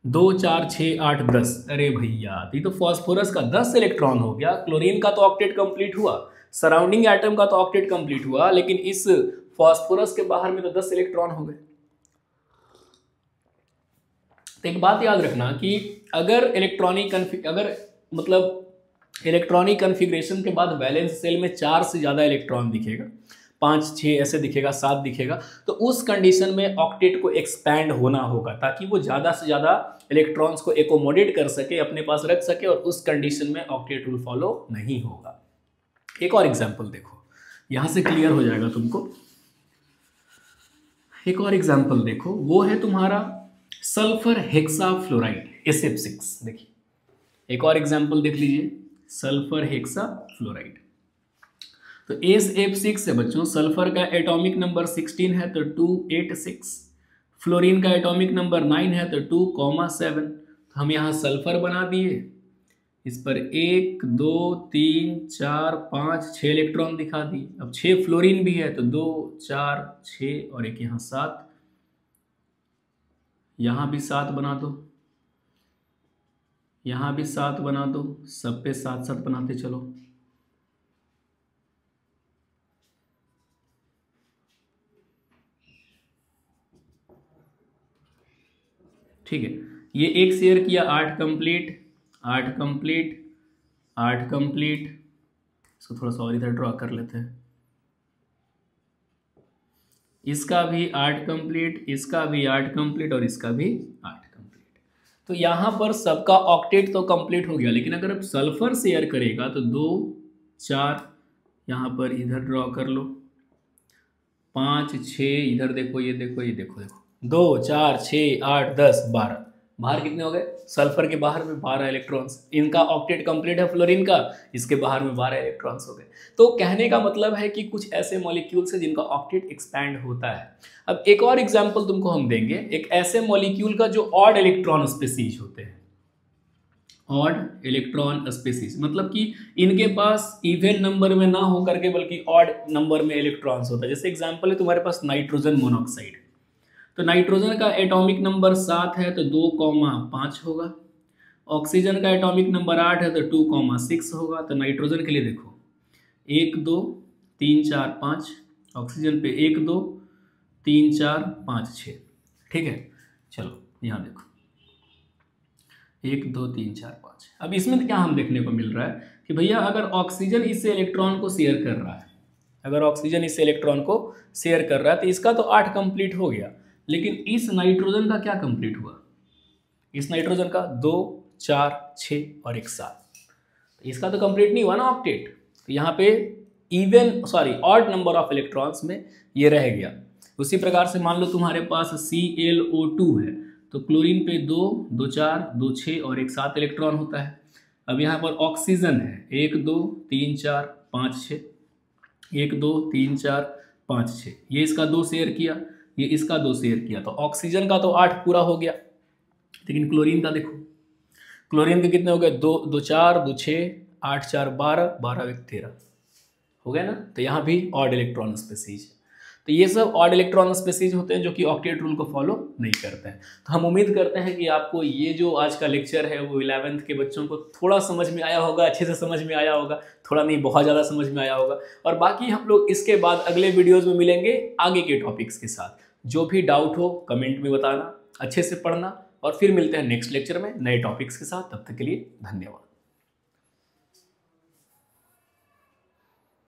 2 4 6 8 10। अरे भैया ये तो फास्फोरस का 10 इलेक्ट्रॉन हो गया, क्लोरीन का तो ऑक्टेट कंप्लीट हुआ, सराउंडिंग एटम का तो ऑक्टेट कंप्लीट हुआ, लेकिन इस फास्फोरस के बाहर में तो 10 इलेक्ट्रॉन हो गए। तो एक बात याद रखना कि अगर इलेक्ट्रॉनिक कन्फिग्रेशन के बाद वैलेंस सेल में 4 से ज़्यादा इलेक्ट्रॉन दिखेगा, 5 6 ऐसे दिखेगा, 7 दिखेगा, तो उस कंडीशन में ऑक्टेट को एक्सपैंड होना होगा ताकि वो ज़्यादा से ज़्यादा इलेक्ट्रॉन्स को एकोमोडेट कर सके, अपने पास रख सके, और उस कंडीशन में ऑक्टेट रूल फॉलो नहीं होगा। एक और एग्जाम्पल देखो, यहाँ से क्लियर हो जाएगा तुमको। एक और एग्जाम्पल देखो, वो है तुम्हारा सल्फर हेक्साफ्लोराइड SF6। देखिए एक और एग्जाम्पल देख लीजिए, सल्फर हेक्साफ्लोराइड। तो SF6 है बच्चों, सल्फर का एटॉमिक नंबर 16 है तो 286, फ्लोरीन का एटॉमिक नंबर 9 है तो 2,7। तो हम यहाँ सल्फर बना दिए, इस पर 1 2 3 4 5 6 इलेक्ट्रॉन दिखा दिए। अब 6 फ्लोरीन भी है तो 2 4 6 और एक यहाँ 7, यहाँ भी 7 बना दो, यहाँ भी 7 बना दो, सब पे 7 7 बनाते चलो। ठीक है, ये एक शेयर किया 8 कंप्लीट 8 कंप्लीट 8 कंप्लीट। इसको थोड़ा सा और इधर ड्रॉ कर लेते हैं। इसका भी 8 कंप्लीट, इसका भी 8 कंप्लीट और इसका भी 8 कंप्लीट। तो यहाँ पर सबका ऑक्टेट तो कंप्लीट हो गया, लेकिन अगर अब सल्फर शेयर करेगा तो 2 4 यहाँ पर इधर ड्रॉ कर लो, 5 6 इधर देखो, ये देखो, ये देखो, देखो 2 4 6 8 10 12। बाहर कितने हो गए? सल्फर के बाहर में 12 इलेक्ट्रॉन्स। इनका ऑक्टेट कंप्लीट है फ्लोरीन का, इसके बाहर में 12 इलेक्ट्रॉन्स हो गए। तो कहने का मतलब है कि कुछ ऐसे मॉलिक्यूल्स हैं जिनका ऑक्टेट एक्सपैंड होता है। अब एक और एग्जांपल तुमको हम देंगे, एक ऐसे मॉलिक्यूल का जो ऑड इलेक्ट्रॉन स्पीसीज होते हैं। ऑड इलेक्ट्रॉन स्पीसीज मतलब कि इनके पास इवन नंबर में ना हो करके बल्कि ऑड नंबर में इलेक्ट्रॉन्स होता है। जैसे एग्जांपल है तुम्हारे पास नाइट्रोजन मोनोऑक्साइड। तो नाइट्रोजन का एटॉमिक नंबर 7 है तो 2,5 होगा। ऑक्सीजन का एटॉमिक नंबर 8 है तो 2,6 होगा। तो नाइट्रोजन के लिए देखो 1 2 3 4 5, ऑक्सीजन पे 1 2 3 4 5 6। ठीक है, चलो यहाँ देखो 1 2 3 4 5। अब इसमें क्या हम देखने को मिल रहा है कि भैया अगर ऑक्सीजन इससे इलेक्ट्रॉन को शेयर कर रहा है, अगर ऑक्सीजन इससे इलेक्ट्रॉन को शेयर कर रहा है तो इसका तो 8 कंप्लीट हो गया, लेकिन इस नाइट्रोजन का क्या कंप्लीट हुआ? इस नाइट्रोजन का 2 4 6 और एक 7। इसका तो कंप्लीट नहीं हुआ ना ऑक्टेट। तो यहाँ पे ऑड नंबर ऑफ इलेक्ट्रॉन्स में ये रह गया। उसी प्रकार से मान लो तुम्हारे पास ClO2 है तो क्लोरीन पे 2 2 4 2 6 और एक 7 इलेक्ट्रॉन होता है। अब यहाँ पर ऑक्सीजन है 1 2 3 4 5 6, 1 2 3 4 5 6, ये इसका 2 शेयर किया, ये इसका 2 शेयर किया, तो ऑक्सीजन का तो 8 पूरा हो गया। लेकिन क्लोरीन का देखो, क्लोरीन के कितने हो गए? 2 2 4 2 6 8 4 12 12 1 13 हो गया ना। तो यहाँ भी ऑड इलेक्ट्रॉन स्पीसीज। तो ये सब ऑड इलेक्ट्रॉन स्पीसीज होते हैं जो कि ऑक्टेट रूल को फॉलो नहीं करते हैं। तो हम उम्मीद करते हैं कि आपको ये जो आज का लेक्चर है वो 11th के बच्चों को थोड़ा समझ में आया होगा, अच्छे से समझ में आया होगा, थोड़ा नहीं बहुत ज़्यादा समझ में आया होगा। और बाकी हम लोग इसके बाद अगले वीडियोज़ में मिलेंगे आगे के टॉपिक्स के साथ। जो भी डाउट हो कमेंट में बताना, अच्छे से पढ़ना, और फिर मिलते हैं नेक्स्ट लेक्चर में नए टॉपिक्स के साथ। तब तक के लिए धन्यवाद।